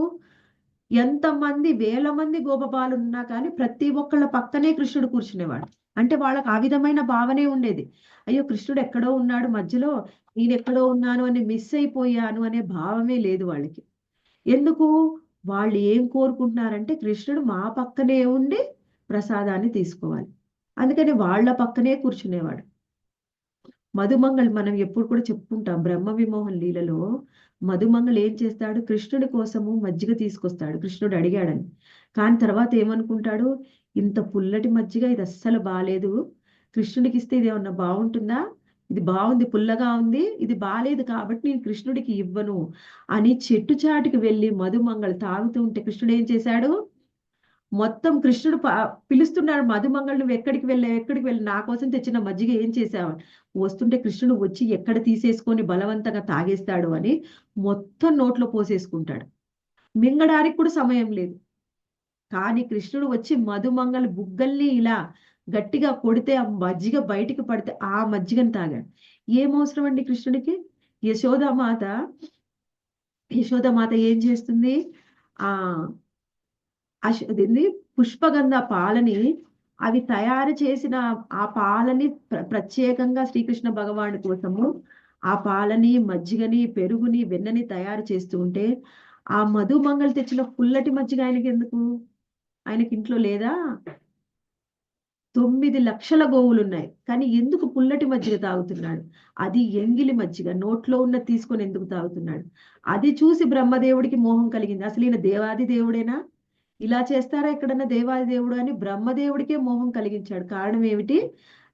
ఎంతమంది వేల మంది గోపబాలు ఉన్నా కానీ ప్రతి ఒక్కళ్ళ పక్కనే కృష్ణుడు కూర్చునేవాడు. అంటే వాళ్ళకి ఆ విధమైన భావనే ఉండేది. అయ్యో కృష్ణుడు ఎక్కడో ఉన్నాడు మధ్యలో, నేను ఎక్కడో ఉన్నాను అని మిస్ అయిపోయాను అనే భావమే లేదు వాళ్ళకి. ఎందుకు? వాళ్ళు ఏం కోరుకుంటున్నారంటే కృష్ణుడు మా పక్కనే ఉండి ప్రసాదాన్ని తీసుకోవాలి. అందుకని వాళ్ళ పక్కనే కూర్చునేవాడు. మధుమంగళ్ మనం ఎప్పుడు కూడా చెప్పుకుంటాం బ్రహ్మ విమోహన్ లీలలో. మధుమంగళ్ ఏం చేస్తాడు? కృష్ణుడి కోసము మజ్జిగ తీసుకొస్తాడు, కృష్ణుడు అడిగాడని. కానీ తర్వాత ఏమనుకుంటాడు? ఇంత పుల్లటి మజ్జిగ, ఇది అస్సలు బాలేదు, కృష్ణుడికి ఇస్తే ఇది ఏమన్నా బాగుంటుందా? ఇది బాగుంది, పుల్లగా ఉంది, ఇది బాలేదు కాబట్టి నేను కృష్ణుడికి ఇవ్వను అని చెట్టు చాటుకి వెళ్ళి మధుమంగళ్ తాగుతూ ఉంటే కృష్ణుడు ఏం చేశాడు? మొత్తం కృష్ణుడు పిలుస్తున్నాడు, మధుమంగళ్ నువ్వు ఎక్కడికి వెళ్ళావు, ఎక్కడికి వెళ్ళి నా కోసం తెచ్చిన మజ్జిగ ఏం చేశావు? వస్తుంటే కృష్ణుడు వచ్చి ఎక్కడ తీసేసుకొని బలవంతంగా తాగేస్తాడు అని మొత్తం నోట్లో పోసేసుకుంటాడు. మింగడానికి కూడా సమయం లేదు. కానీ కృష్ణుడు వచ్చి మధుమంగళ బుగ్గల్ని ఇలా గట్టిగా కొడితే ఆ మజ్జిగ బయటికి పడితే ఆ మజ్జిగను తాగాడు. ఏం అవసరం అండి కృష్ణుడికి? యశోదామాత యశోదామాత ఏం చేస్తుంది? ఆ అదేంది, పుష్పగంధ పాలని, అవి తయారు చేసిన ఆ పాలని ప్రత్యేకంగా శ్రీకృష్ణ భగవాను కోసము ఆ పాలని, మజ్జిగని, పెరుగుని, వెన్నని తయారు చేస్తూ ఉంటే ఆ మధుమంగళ తెచ్చిన పుల్లటి మజ్జిగ ఆయనకి ఎందుకు? ఆయనకి ఇంట్లో లేదా? 9 లక్షల గోవులున్నాయి, కానీ ఎందుకు పుల్లటి మజ్జిగ తాగుతున్నాడు? అది ఎంగిలి మజ్జిగ, నోట్లో ఉన్న తీసుకొని ఎందుకు తాగుతున్నాడు? అది చూసి బ్రహ్మదేవుడికి మోహం కలిగింది. అసలు ఈయన దేవాది దేవుడేనా? ఇలా చేస్తారా ఎక్కడన్నా దేవాది దేవుడు అని బ్రహ్మదేవుడికే మోహం కలిగించాడు. కారణం ఏమిటి?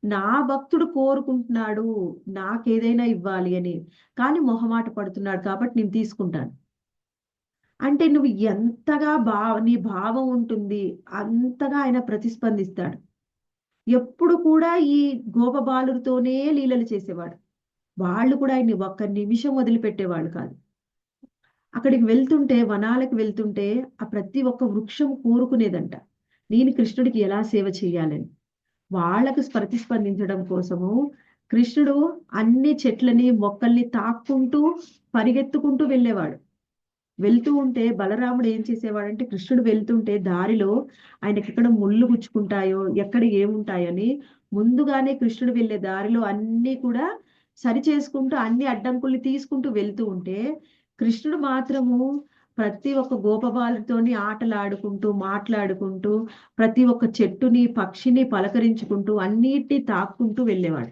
నా భక్తుడు కోరుకుంటున్నాడు నాకేదైనా ఇవ్వాలి అని, కానీ మొహమాట పడుతున్నాడు కాబట్టి నేను తీసుకుంటాను. అంటే నువ్వు ఎంతగా నీ భావం ఉంటుంది అంతగా ఆయన ప్రతిస్పందిస్తాడు. ఎప్పుడు కూడా ఈ గోపబాలులతోనే లీలలు చేసేవాడు. వాళ్ళు కూడా ఆయన్ని ఒక్క నిమిషం వదిలిపెట్టేవాళ్ళు కాదు. అక్కడికి వెళ్తుంటే, వనాలకు వెళ్తుంటే ఆ ప్రతి ఒక్క వృక్షం కోరుకునేదంట, నేను కృష్ణుడికి ఎలా సేవ చేయాలని. వాళ్ళకు ప్రతిస్పందించడం కోసము కృష్ణుడు అన్ని చెట్లని, మొక్కల్ని తాక్కుంటూ పరిగెత్తుకుంటూ వెళ్ళేవాడు. వెళ్తూ ఉంటే బలరాముడు ఏం చేసేవాడంటే, కృష్ణుడు వెళ్తుంటే దారిలో ఆయనకి ఎక్కడ ముళ్ళు గుచ్చుకుంటాయో, ఎక్కడ ఏముంటాయని ముందుగానే కృష్ణుడు వెళ్ళే దారిలో అన్ని కూడా సరి చేసుకుంటూ అన్ని అడ్డంకుల్ని తీసుకుంటూ వెళ్తూ ఉంటే, కృష్ణుడు మాత్రము ప్రతి ఒక్క గోపబాలుతోని ఆటలాడుకుంటూ, మాట్లాడుకుంటూ, ప్రతి ఒక్క చెట్టుని, పక్షిని పలకరించుకుంటూ అన్నిటినీ తాక్కుంటూ వెళ్ళేవాడు.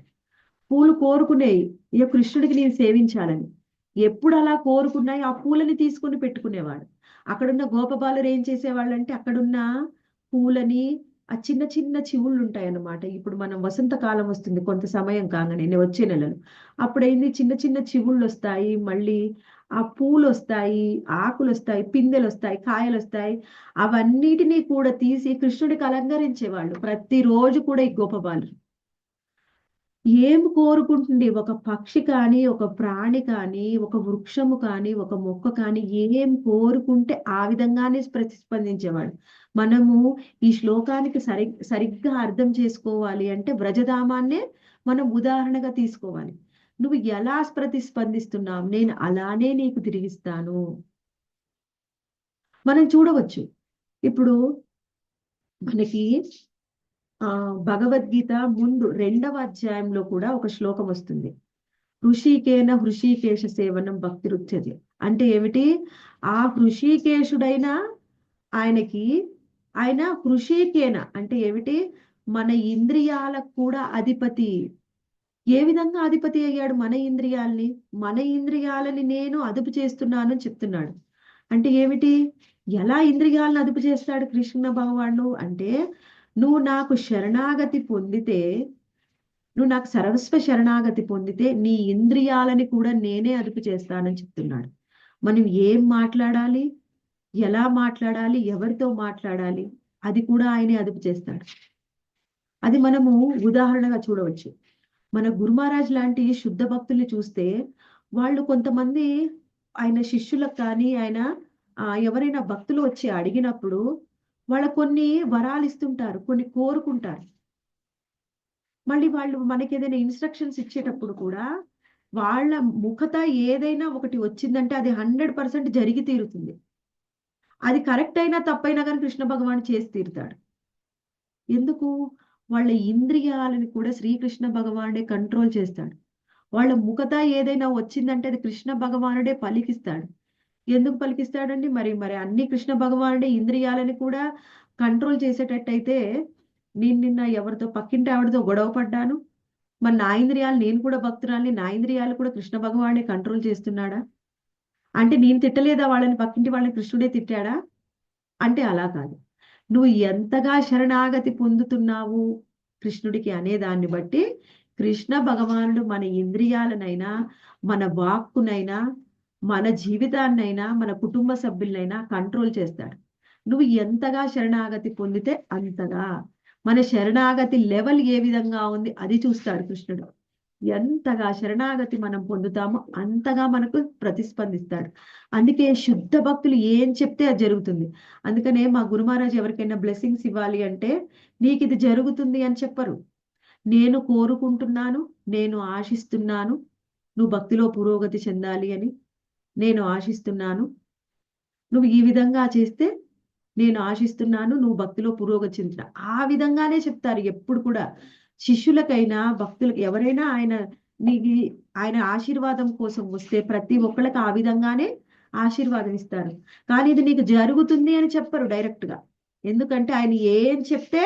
పూలు కోరుకునేవి, ఏ కృష్ణుడికి నేను సేవించాలని. ఎప్పుడు అలా కోరుకున్నాయి ఆ పూలని తీసుకుని పెట్టుకునేవాడు. అక్కడున్న గోపబాలురు ఏం చేసేవాళ్ళంటే, అక్కడున్న పూలని, ఆ చిన్న చిన్న చివుళ్ళు ఉంటాయన్నమాట. ఇప్పుడు మనం వసంతకాలం వస్తుంది కొంత సమయం కాగానే, వచ్చే నెలలు అప్పుడైంది చిన్న చిన్న చివుళ్ళు వస్తాయి, మళ్ళీ ఆ పూలు వస్తాయి, ఆకులు వస్తాయి, పిందెలు వస్తాయి, కాయలు వస్తాయి. అవన్నిటినీ కూడా తీసి కృష్ణుడికి అలంకరించేవాళ్ళు ప్రతిరోజు కూడా ఈ గోపబాలురు. ఏం కోరుకుంటుంది? ఒక పక్షి కానీ, ఒక ప్రాణి కానీ, ఒక వృక్షము కానీ, ఒక మొక్క కానీ ఏం కోరుకుంటే ఆ విధంగానే ప్రతిస్పందించేవాడు. మనము ఈ శ్లోకానికి సరిగ్గా అర్థం చేసుకోవాలి అంటే వ్రజధామాన్నే మనం ఉదాహరణగా తీసుకోవాలి. నువ్వు ఎలా ప్రతిస్పందిస్తున్నావు, నేను అలానే నీకు తిరిగిస్తాను. మనం చూడవచ్చు. ఇప్పుడు మనకి భగవద్గీత ముందు 2వ అధ్యాయంలో కూడా ఒక శ్లోకం వస్తుంది. హృషికేన హృషికేశ సేవనం భక్తిరుచ్యతే. అంటే ఏమిటి? ఆ హృషికేశుడైన ఆయనకి, ఆయన హృషికేన అంటే ఏమిటి? మన ఇంద్రియాలకు కూడా అధిపతి. ఏ విధంగా అధిపతి అయ్యాడు మన ఇంద్రియాల్ని? మన ఇంద్రియాలని నేను అదుపు చేస్తున్నాను అని చెప్తున్నాడు. అంటే ఏమిటి? ఎలా ఇంద్రియాలను అదుపు చేస్తాడు కృష్ణ భగవానుడు అంటే, నువ్వు నాకు శరణాగతి పొందితే, నువ్వు నాకు సర్వస్వ శరణాగతి పొందితే నీ ఇంద్రియాలని కూడా నేనే అదుపు చేస్తానని చెప్తున్నాడు. మనం ఏం మాట్లాడాలి, ఎలా మాట్లాడాలి, ఎవరితో మాట్లాడాలి, అది కూడా ఆయనే అదుపు చేస్తాడు. అది మనము ఉదాహరణగా చూడవచ్చు. మన గురు మహారాజ్ లాంటి శుద్ధ భక్తుల్ని చూస్తే, వాళ్ళు కొంతమంది ఆయన శిష్యులకు కానీ, ఆయన ఎవరైనా భక్తులు వచ్చి అడిగినప్పుడు వాళ్ళ కొన్ని వరాలు ఇస్తుంటారు, కొన్ని కోరుకుంటారు. మళ్ళీ వాళ్ళు మనకి ఏదైనా ఇన్స్ట్రక్షన్స్ ఇచ్చేటప్పుడు కూడా వాళ్ళ ముఖత ఏదైనా ఒకటి వచ్చిందంటే అది 100% జరిగి తీరుతుంది. అది కరెక్ట్ అయినా తప్పైనా కానీ కృష్ణ భగవాన్ చేసి తీరుతాడు. ఎందుకు? వాళ్ళ ఇంద్రియాలని కూడా శ్రీకృష్ణ భగవానుడే కంట్రోల్ చేస్తాడు. వాళ్ళ ముఖత ఏదైనా వచ్చిందంటే అది కృష్ణ భగవానుడే పలికిస్తాడు. ఎందుకు పలికిస్తాడండి? మరి మరి అన్ని కృష్ణ భగవానుడే ఇంద్రియాలని కూడా కంట్రోల్ చేసేటట్టయితే, నేను నిన్న ఎవరితో పక్కింటి ఆవిడతో గొడవ పడ్డాను. మరి నా ఇంద్రియాలు, నేను కూడా భక్తురాల్ని, నా ఇంద్రియాలు కూడా కృష్ణ భగవానుడే కంట్రోల్ చేస్తున్నాడా? అంటే నేను తిట్టలేదా వాళ్ళని, పక్కింటి వాళ్ళని కృష్ణుడే తిట్టాడా? అంటే అలా కాదు. నువ్వు ఎంతగా శరణాగతి పొందుతున్నావు కృష్ణుడికి అనే దాన్ని బట్టి కృష్ణ భగవానుడు మన ఇంద్రియాలనైనా, మన వాక్కునైనా, మన జీవితాన్నైనా, మన కుటుంబ సభ్యులనైనా కంట్రోల్ చేస్తాడు. నువ్వు ఎంతగా శరణాగతి పొందితే అంతగా. మన శరణాగతి లెవెల్ ఏ విధంగా ఉంది అది చూస్తాడు కృష్ణుడు. ఎంతగా శరణాగతి మనం పొందుతామో అంతగా మనకు ప్రతిస్పందిస్తాడు. అందుకే శుద్ధ భక్తులు ఏం చెప్తే అది జరుగుతుంది. అందుకనే మా గురు మహారాజ్ ఎవరికైనా బ్లెస్సింగ్స్ ఇవ్వాలి అంటే, నీకు ఇది జరుగుతుంది అని చెప్పరు. నేను కోరుకుంటున్నాను, నేను ఆశిస్తున్నాను, నువ్వు భక్తిలో పురోగతి చెందాలి అని నేను ఆశిస్తున్నాను, నువ్వు ఈ విధంగా చేస్తే నేను ఆశిస్తున్నాను, నువ్వు భక్తిలో పురోగతి చెందుతా, ఆ విధంగానే చెప్తారు ఎప్పుడు కూడా. శిష్యులకైనా భక్తులకు ఎవరైనా నీకు ఆయన ఆశీర్వాదం కోసం వస్తే ప్రతి ఒక్కళ్ళకి ఆ విధంగానే ఆశీర్వాదం ఇస్తారు. కానీ ఇది నీకు జరుగుతుంది అని చెప్పరు డైరెక్ట్ గా. ఎందుకంటే ఆయన ఏం చెప్తే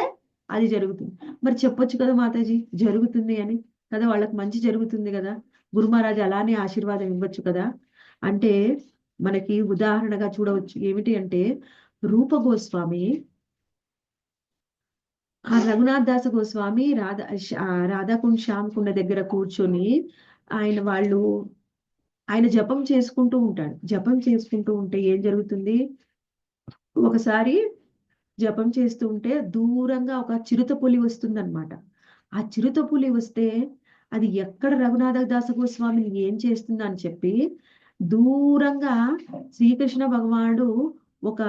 అది జరుగుతుంది. మరి చెప్పొచ్చు కదా మాతాజీ జరుగుతుంది అని, కదా వాళ్ళకి మంచి జరుగుతుంది కదా, గురు మహారాజ్ అలానే ఆశీర్వాదం ఇవ్వచ్చు కదా అంటే, మనకి ఉదాహరణగా చూడవచ్చు. ఏమిటి అంటే, రూప గోస్వామి ఆ రఘునాథ్ దాస గోస్వామి రాధాకుండ్ శ్యామ్ కుండ దగ్గర కూర్చొని ఆయన జపం చేసుకుంటూ ఉంటాడు. జపం చేసుకుంటూ ఉంటే ఏం జరుగుతుంది, ఒకసారి జపం చేస్తూ ఉంటే దూరంగా ఒక చిరుత పులి వస్తుందన్నమాట. ఆ చిరుత పులి వస్తే అది ఎక్కడ రఘునాథ దాస గోస్వామిని ఏం చేస్తుందో అని చెప్పి దూరంగా శ్రీకృష్ణ భగవానుడు ఒక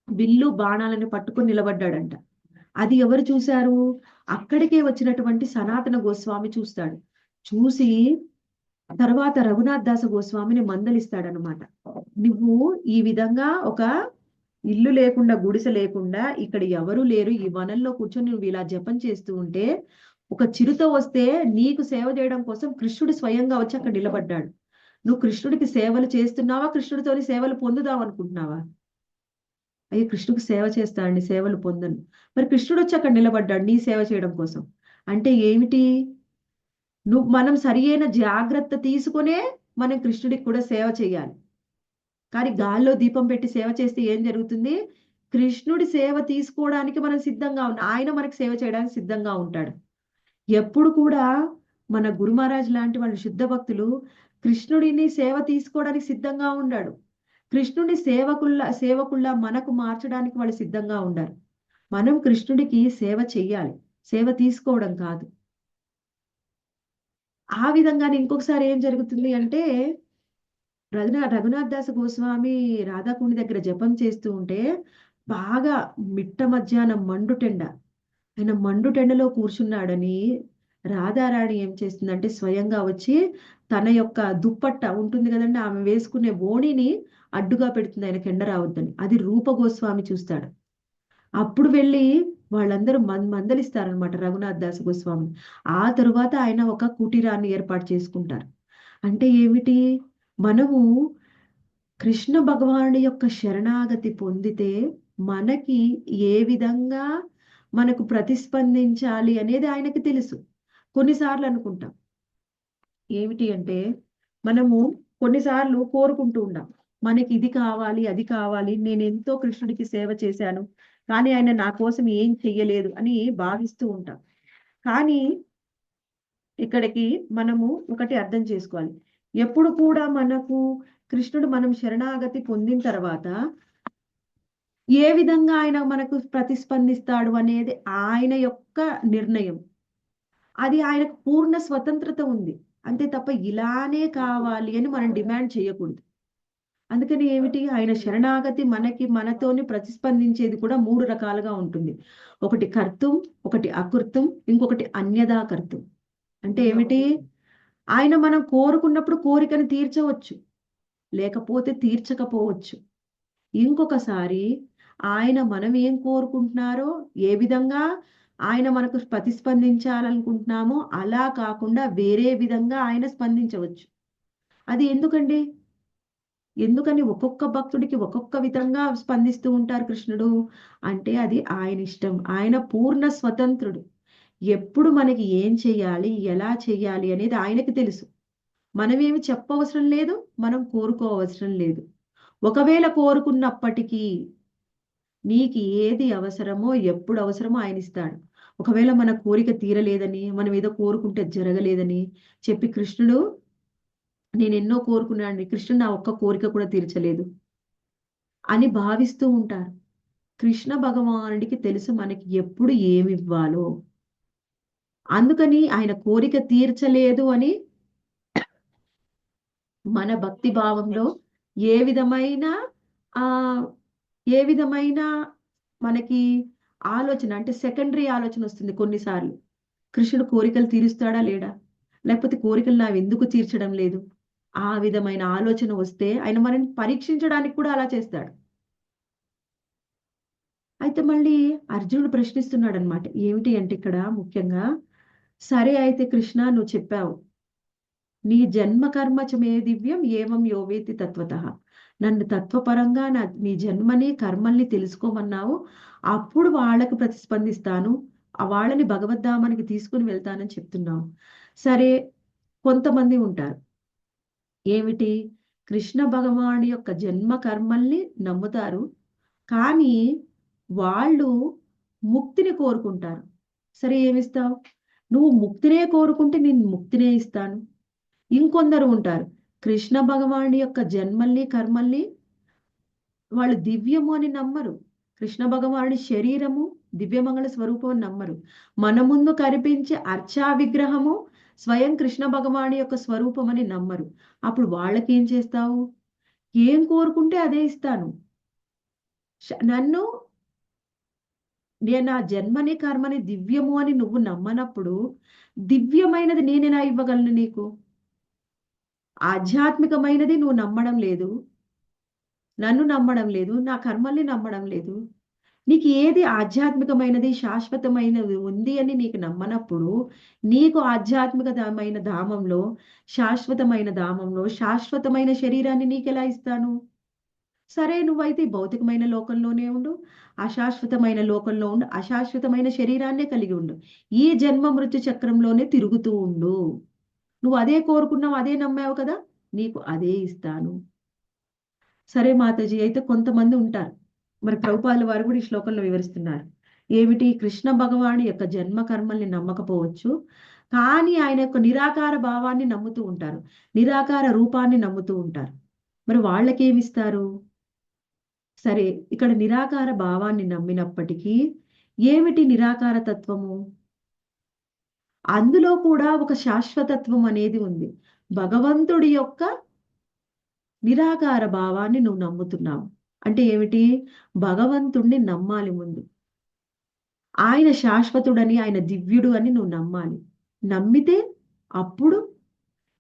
విల్లు బాణాలను పట్టుకొని నిలబడ్డాడంట. అది ఎవరు చూశారు? అక్కడికే వచ్చినటువంటి సనాతన గోస్వామి చూస్తాడు. చూసి తర్వాత రఘునాథ్ దాస గోస్వామిని మందలిస్తాడనమాట. నువ్వు ఈ విధంగా ఒక ఇల్లు లేకుండా, గుడిసె లేకుండా, ఇక్కడ ఎవరు లేరు, ఈ వనంలో కూర్చొని నువ్వు ఇలా జపం చేస్తూ ఉంటే ఒక చిరుత వస్తే నీకు సేవ చేయడం కోసం కృష్ణుడు స్వయంగా వచ్చి అక్కడ నిలబడ్డాడు. నువ్వు కృష్ణుడికి సేవలు చేస్తున్నావా, కృష్ణుడితోని సేవలు పొందుదాం అనుకుంటున్నావా? అయ్యే కృష్ణుడికి సేవ చేస్తానండి, సేవలు పొందను. మరి కృష్ణుడు వచ్చి అక్కడ నిలబడ్డాడు నీ సేవ చేయడం కోసం. అంటే ఏమిటి? మనం సరి అయిన జాగ్రత్త తీసుకునే మనం కృష్ణుడికి కూడా సేవ చేయాలి. కానీ గాల్లో దీపం పెట్టి సేవ చేస్తే ఏం జరుగుతుంది? కృష్ణుడి సేవ తీసుకోవడానికి మనం సిద్ధంగా ఉన్నాం, ఆయన మనకి సేవ చేయడానికి సిద్ధంగా ఉంటాడు. ఎప్పుడు కూడా మన గురు మహారాజ్ లాంటి వాళ్ళు శుద్ధ భక్తులు కృష్ణుడిని సేవ తీసుకోవడానికి సిద్ధంగా ఉండాడు. కృష్ణుడి సేవకుల్లా మనకు మార్చడానికి వాళ్ళు సిద్ధంగా ఉండారు. మనం కృష్ణుడికి సేవ చెయ్యాలి, సేవ తీసుకోవడం కాదు. ఆ విధంగానే ఇంకొకసారి ఏం జరుగుతుంది అంటే, రఘునాథ్ దాస గోస్వామి రాధాకుండి దగ్గర జపం చేస్తూ ఉంటే బాగా మిట్ట మధ్యాహ్నం మండుటెండ, ఆయన మండుటెండలో కూర్చున్నాడని రాధారాణి ఏం చేస్తుందంటే స్వయంగా వచ్చి తన యొక్క దుప్పట్ట ఉంటుంది కదండి, ఆమె వేసుకునే ఓణిని అడ్డుగా పెడుతుంది ఆయనకి ఎండ రావద్దని. అది రూప గోస్వామి చూస్తాడు. అప్పుడు వెళ్ళి వాళ్ళందరూ మందలిస్తారనమాట రఘునాథ్ దాస గోస్వామి. ఆ తరువాత ఆయన ఒక కుటీరాన్ని ఏర్పాటు చేసుకుంటారు. అంటే ఏమిటి? మనము కృష్ణ భగవానుడి యొక్క శరణాగతి పొందితే మనకి ఏ విధంగా మనకు ప్రతిస్పందించాలి అనేది ఆయనకి తెలుసు. కొన్నిసార్లు అనుకుంటాం ఏమిటి అంటే, మనము కొన్నిసార్లు కోరుకుంటూ ఉన్నాం, మనకి ఇది కావాలి, అది కావాలి, నేను ఎంతో కృష్ణుడికి సేవ చేశాను కానీ ఆయన నా కోసం ఏం చెయ్యలేదు అని భావిస్తూ ఉంటాం. కానీ ఇక్కడికి మనము ఒకటి అర్థం చేసుకోవాలి. ఎప్పుడు కూడా మనకు కృష్ణుడు మనం శరణాగతి పొందిన తర్వాత ఏ విధంగా ఆయన మనకు ప్రతిస్పందిస్తాడు అనేది ఆయన యొక్క నిర్ణయం. అది ఆయనకు పూర్ణ స్వతంత్రత ఉంది. అంతే తప్ప ఇలానే కావాలి అని మనం డిమాండ్ చేయకూడదు. అందుకని ఏమిటి, ఆయన శరణాగతి మనతోని ప్రతిస్పందించేది కూడా 3 రకాలుగా ఉంటుంది. ఒకటి కర్తం, ఒకటి అకృతం, ఇంకొకటి అన్యదా కర్తం. అంటే ఏమిటి? ఆయన మనం కోరుకున్నప్పుడు కోరికను తీర్చవచ్చు, లేకపోతే తీర్చకపోవచ్చు. ఇంకొకసారి ఆయన మనం ఏం కోరుకుంటున్నారో, ఏ విధంగా ఆయన మనకు ప్రతిస్పందించాలనుకుంటున్నామో అలా కాకుండా వేరే విధంగా ఆయన స్పందించవచ్చు. అది ఎందుకండి? ఎందుకని ఒక్కొక్క భక్తుడికి ఒక్కొక్క విధంగా స్పందిస్తూ ఉంటారు కృష్ణుడు అంటే అది ఆయన ఇష్టం. ఆయన పూర్ణ స్వతంత్రుడు. ఎప్పుడు మనకి ఏం చెయ్యాలి, ఎలా చెయ్యాలి అనేది ఆయనకి తెలుసు. మనమేమి చెప్పవసరం లేదు, మనం కోరుకోవసరం లేదు. ఒకవేళ కోరుకున్నప్పటికీ నీకు ఏది అవసరమో, ఎప్పుడు అవసరమో ఆయన ఇస్తాడు. ఒకవేళ మన కోరిక తీరలేదని, మనం ఏదో కోరుకుంటే జరగలేదని చెప్పి కృష్ణుడు నేనెన్నో కోరుకున్నానండి. కృష్ణుడు నా ఒక్క కోరిక కూడా తీర్చలేదు అని భావిస్తూ ఉంటారు. కృష్ణ భగవానుడికి తెలుసు మనకి ఎప్పుడు ఏమివ్వాలో. అందుకని ఆయన కోరిక తీర్చలేదు అని మన భక్తి భావంలో ఏ విధమైన ఆహ్, ఏ విధమైన మనకి ఆలోచన అంటే సెకండరీ ఆలోచన వస్తుంది కొన్నిసార్లు. కృష్ణుడు కోరికలు తీరుస్తాడా లేడా? లేకపోతే కోరికలు నావెందుకు తీర్చడం లేదు? ఆ విధమైన ఆలోచన వస్తే ఆయన మనల్ని పరీక్షించడానికి కూడా అలా చేస్తాడు. అయితే మళ్ళీ అర్జునుడు ప్రశ్నిస్తున్నాడనమాట. ఏమిటి అంటే ఇక్కడ ముఖ్యంగా, సరే అయితే కృష్ణ నువ్వు చెప్పావు. నీ జన్మ కర్మ చ మే దివ్యం ఏవం యోవేతి తత్వతః. నన్ను తత్వపరంగా నీ జన్మని, కర్మల్ని తెలుసుకోమన్నావు. అప్పుడు వాళ్ళకి ప్రతిస్పందిస్తాను. వాళ్ళని భగవద్ధామానికి తీసుకొని వెళ్తానని చెప్తున్నావు. సరే కొంతమంది ఉంటారు. ఏమిటి? కృష్ణ భగవానుడి యొక్క జన్మ కర్మల్ని నమ్ముతారు. కానీ వాళ్ళు ముక్తిని కోరుకుంటారు. సరే ఏమిస్తావు? నువ్వు ముక్తినే కోరుకుంటే నేను ముక్తినే ఇస్తాను. ఇంకొందరు ఉంటారు. కృష్ణ భగవానుడి యొక్క జన్మల్ని, కర్మల్ని వాళ్ళు దివ్యము అని నమ్మరు. కృష్ణ భగవానుడి శరీరము దివ్యమంగళ స్వరూపం అని నమ్మరు. మన ముందు కనిపించే అర్చా విగ్రహము స్వయం కృష్ణ భగవానుడి యొక్క స్వరూపం అని నమ్మరు. అప్పుడు వాళ్ళకేం చేస్తావు? ఏం కోరుకుంటే అదే ఇస్తాను. నన్ను నేను నా జన్మని, కర్మని దివ్యము అని నువ్వు నమ్మనప్పుడు దివ్యమైనది నేనెలా ఇవ్వగలను నీకు? ఆధ్యాత్మికమైనది నువ్వు నమ్మడం లేదు. నన్ను నమ్మడం లేదు. నా కర్మల్ని నమ్మడం లేదు. నీకు ఏది ఆధ్యాత్మికమైనది, శాశ్వతమైనది ఉంది అని నీకు నమ్మనప్పుడు, నీకు ఆధ్యాత్మికమైన ధామంలో, శాశ్వతమైన ధామంలో, శాశ్వతమైన శరీరాన్ని నీకెలా ఇస్తాను? సరే నువ్వైతే ఈ భౌతికమైన లోకంలోనే ఉండు. అశాశ్వతమైన లోకంలో ఉండు. అశాశ్వతమైన శరీరాన్నే కలిగి ఉండు. ఈ జన్మ మృత్యు చక్రంలోనే తిరుగుతూ ఉండు. నువ్వు అదే కోరుకున్నావు, అదే నమ్మావు కదా! నీకు అదే ఇస్తాను. సరే మాతాజీ అయితే కొంతమంది ఉంటారు. మరి ప్రభుపాదుల వారు కూడా ఈ శ్లోకంలో వివరిస్తున్నారు. ఏమిటి? కృష్ణ భగవానుడి యొక్క జన్మ కర్మల్ని నమ్మకపోవచ్చు. కానీ ఆయన యొక్క నిరాకార భావాన్ని నమ్ముతూ ఉంటారు. నిరాకార రూపాన్ని నమ్ముతూ ఉంటారు. మరి వాళ్ళకేమిస్తారు? సరే ఇక్కడ నిరాకార భావాన్ని నమ్మినప్పటికీ ఏమిటి నిరాకార తత్వము? అందులో కూడా ఒక శాశ్వతత్వం అనేది ఉంది. భగవంతుడి యొక్క నిరాకార భావాన్ని నువ్వు నమ్ముతున్నావు. అంటే ఏమిటి? భగవంతుణ్ణి నమ్మాలి ముందు. ఆయన శాశ్వతుడని, ఆయన దివ్యుడు అని నువ్వు నమ్మాలి. నమ్మితే అప్పుడు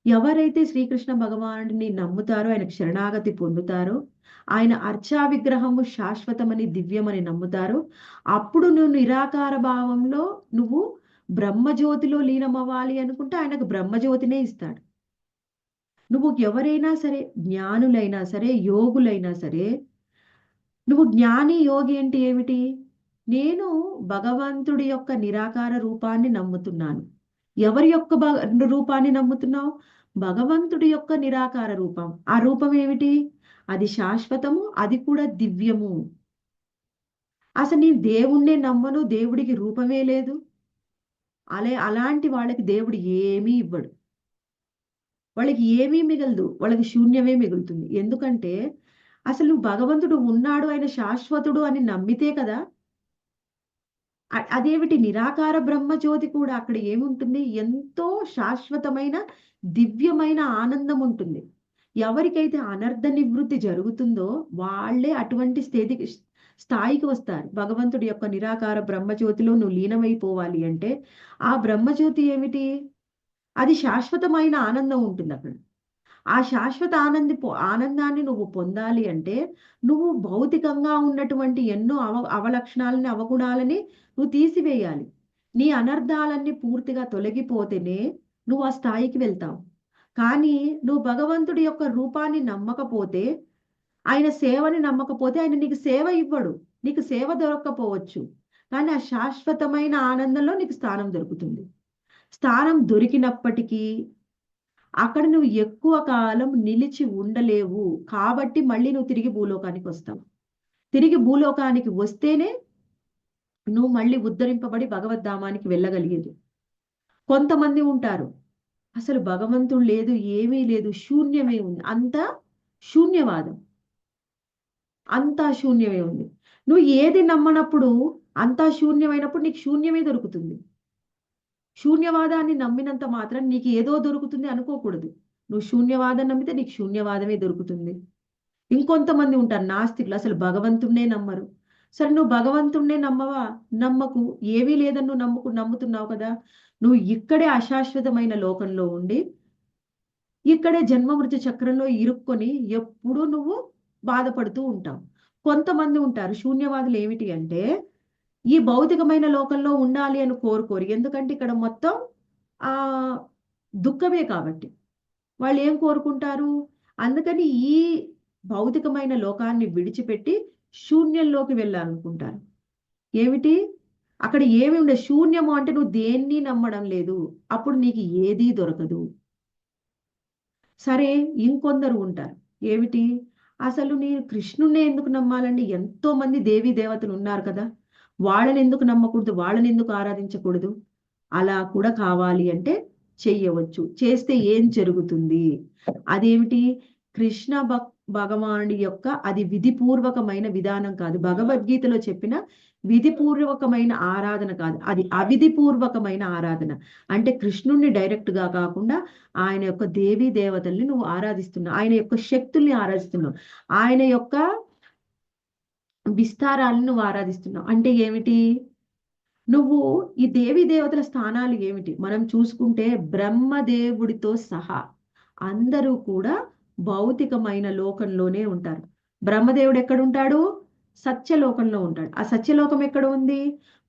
ఎవరైతే శ్రీకృష్ణ భగవానుడిని నమ్ముతారో, ఆయనకు శరణాగతి పొందుతారో, ఆయన అర్చా విగ్రహము శాశ్వతమని, దివ్యమని నమ్ముతారో, అప్పుడు నువ్వు నిరాకార భావంలో నువ్వు బ్రహ్మజ్యోతిలో లీనమవ్వాలి అనుకుంటే ఆయనకు బ్రహ్మజ్యోతినే ఇస్తాడు. నువ్వు ఎవరైనా సరే, జ్ఞానులైనా సరే, యోగులైనా సరే, నువ్వు జ్ఞాని, యోగి అంటే ఏమిటి? నేను భగవంతుడి యొక్క నిరాకార రూపాన్ని నమ్ముతున్నాను. ఎవరి యొక్క రూపాన్ని నమ్ముతున్నావు? భగవంతుడి యొక్క నిరాకార రూపం. ఆ రూపం ఏమిటి? అది శాశ్వతము, అది కూడా దివ్యము. అసలు నేను దేవుణ్ణే నమ్మను, దేవుడికి రూపమే లేదు. అలాంటి వాళ్ళకి దేవుడు ఏమీ ఇవ్వడు. వాళ్ళకి ఏమీ మిగలదు. వాళ్ళకి శూన్యమే మిగులుతుంది. ఎందుకంటే అసలు భగవంతుడు ఉన్నాడు, ఆయన శాశ్వతుడు అని నమ్మితే కదా! అదేమిటి నిరాకార బ్రహ్మజ్యోతి కూడా అక్కడ ఏముంటుంది? ఎంతో శాశ్వతమైన, దివ్యమైన ఆనందం ఉంటుంది. ఎవరికైతే అనర్థ నివృత్తి జరుగుతుందో వాళ్ళే అటువంటి స్థాయికి వస్తారు. భగవంతుడి యొక్క నిరాకార బ్రహ్మజ్యోతిలో నువ్వు లీనమైపోవాలి అంటే, ఆ బ్రహ్మజ్యోతి ఏమిటి? అది శాశ్వతమైన ఆనందం ఉంటుందక్కడ. ఆ శాశ్వత ఆనందాన్ని నువ్వు పొందాలి అంటే, నువ్వు భౌతికంగా ఉన్నటువంటి ఎన్నో అవలక్షణాలని, అవగుణాలని నువ్వు తీసివేయాలి. నీ అనర్థాలన్నీ పూర్తిగా తొలగిపోతేనే నువ్వు ఆ స్థాయికి వెళ్తావు. కానీ నువ్వు భగవంతుడి యొక్క రూపాన్ని నమ్మకపోతే, ఆయన సేవని నమ్మకపోతే ఆయన నీకు సేవ ఇవ్వడు. నీకు సేవ దొరక్కపోవచ్చు. కానీ ఆ శాశ్వతమైన ఆనందంలో నీకు స్థానం దొరుకుతుంది. స్థానం దొరికినప్పటికీ అక్కడ నువ్వు ఎక్కువ కాలం నిలిచి ఉండలేవు. కాబట్టి మళ్ళీ నువ్వు తిరిగి భూలోకానికి వస్తావు. తిరిగి భూలోకానికి వస్తేనే నువ్వు మళ్ళీ ఉద్ధరింపబడి భగవద్ధామానికి వెళ్ళగలిగేది. కొంతమంది ఉంటారు, అసలు భగవంతుడు లేదు, ఏమీ లేదు, శూన్యమే ఉంది. అంతా శూన్యవాదం. అంతా శూన్యమే ఉంది. నువ్వు ఏది నమ్మనప్పుడు, అంతా శూన్యమైనప్పుడు నీకు శూన్యమే దొరుకుతుంది. శూన్యవాదాన్ని నమ్మినంత మాత్రం నీకు ఏదో దొరుకుతుంది అనుకోకూడదు. నువ్వు శూన్యవాదం నమ్మితే నీకు శూన్యవాదమే దొరుకుతుంది. ఇంకొంతమంది ఉంటారు నాస్తికులు, అసలు భగవంతుణ్ణే నమ్మరు. సరే, నువ్వు భగవంతుణ్ణే నమ్మవా? నమ్మకు. ఏమీ లేదని నువ్వు నమ్ముతున్నావు కదా. నువ్వు ఇక్కడే అశాశ్వతమైన లోకంలో ఉండి ఇక్కడే జన్మ మృత్యు చక్రంలో ఇరుక్కొని ఎప్పుడూ నువ్వు బాధపడుతూ ఉంటావు. కొంతమంది ఉంటారు శూన్యవాదులు, ఏమిటి అంటే ఈ భౌతికమైన లోకంలో ఉండాలి అని కోరుకోరు. ఎందుకంటే ఇక్కడ మొత్తం ఆ దుఃఖమే కాబట్టి వాళ్ళు ఏం కోరుకుంటారు. అందుకని ఈ భౌతికమైన లోకాన్ని విడిచిపెట్టి శూన్యంలోకి వెళ్ళాలనుకుంటారు. ఏమిటి అక్కడ ఏమి ఉండే శూన్యము అంటే నువ్వు దేన్ని నమ్మడం లేదు, అప్పుడు నీకు ఏదీ దొరకదు. సరే, ఇంకొందరు ఉంటారు, ఏమిటి అసలు నేను కృష్ణుణ్ణే ఎందుకు నమ్మాలండి, ఎంతో మంది దేవీ దేవతలు ఉన్నారు కదా, వాళ్ళని ఎందుకు నమ్మకూడదు, వాళ్ళని ఎందుకు ఆరాధించకూడదు? అలా కూడా కావాలి అంటే చెయ్యవచ్చు. చేస్తే ఏం జరుగుతుంది? అదేమిటి? కృష్ణ భగవానుడి యొక్క అది విధిపూర్వకమైన విధానం కాదు. భగవద్గీతలో చెప్పిన విధిపూర్వకమైన ఆరాధన కాదు, అది అవిధిపూర్వకమైన ఆరాధన. అంటే కృష్ణుణ్ణి డైరెక్ట్ గా కాకుండా ఆయన యొక్క దేవీ దేవతల్ని నువ్వు ఆరాధిస్తున్నావు, ఆయన యొక్క శక్తుల్ని ఆరాధిస్తున్నావు, ఆయన యొక్క విస్తారాలను నువ్వు ఆరాధిస్తున్నావు. అంటే ఏమిటి? నువ్వు ఈ దేవీ దేవతల స్థానాలు ఏమిటి మనం చూసుకుంటే, బ్రహ్మదేవుడితో సహా అందరూ కూడా భౌతికమైన లోకంలోనే ఉంటారు. బ్రహ్మదేవుడు ఎక్కడుంటాడు? సత్యలోకంలో ఉంటాడు. ఆ సత్యలోకం ఎక్కడ ఉంది?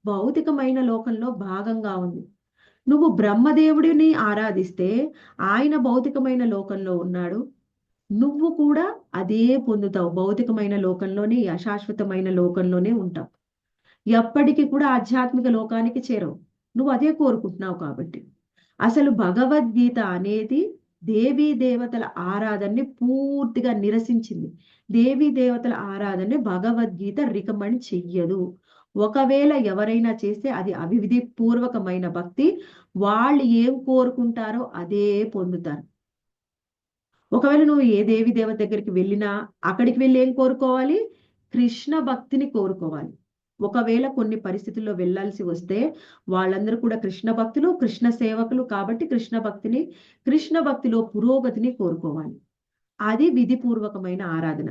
భౌతికమైన లోకంలో భాగంగా ఉంది. నువ్వు బ్రహ్మదేవుడిని ఆరాధిస్తే ఆయన భౌతికమైన లోకంలో ఉన్నాడు, నువ్వు కూడా అదే పొందుతావు. భౌతికమైన లోకంలోనే, అశాశ్వతమైన లోకంలోనే ఉంటావు. ఎప్పటికీ కూడా ఆధ్యాత్మిక లోకానికి చేరవు. నువ్వు అదే కోరుకుంటున్నావు కాబట్టి. అసలు భగవద్గీత అనేది దేవీ దేవతల ఆరాధనని పూర్తిగా నిరసించింది. దేవీ దేవతల ఆరాధనని భగవద్గీత రికమెండ్ చెయ్యదు. ఒకవేళ ఎవరైనా చేస్తే అది అవిధి పూర్వకమైన భక్తి. వాళ్ళు ఏం కోరుకుంటారో అదే పొందుతారు. ఒకవేళ నువ్వు ఏ దేవి దేవత దగ్గరికి వెళ్ళినా అక్కడికి వెళ్ళి ఏం కోరుకోవాలి? కృష్ణ భక్తిని కోరుకోవాలి. ఒకవేళ కొన్ని పరిస్థితుల్లో వెళ్ళాల్సి వస్తే వాళ్ళందరూ కూడా కృష్ణ భక్తులు, కృష్ణ సేవకులు కాబట్టి కృష్ణ భక్తిలో పురోగతిని కోరుకోవాలి. అది విధిపూర్వకమైన ఆరాధన.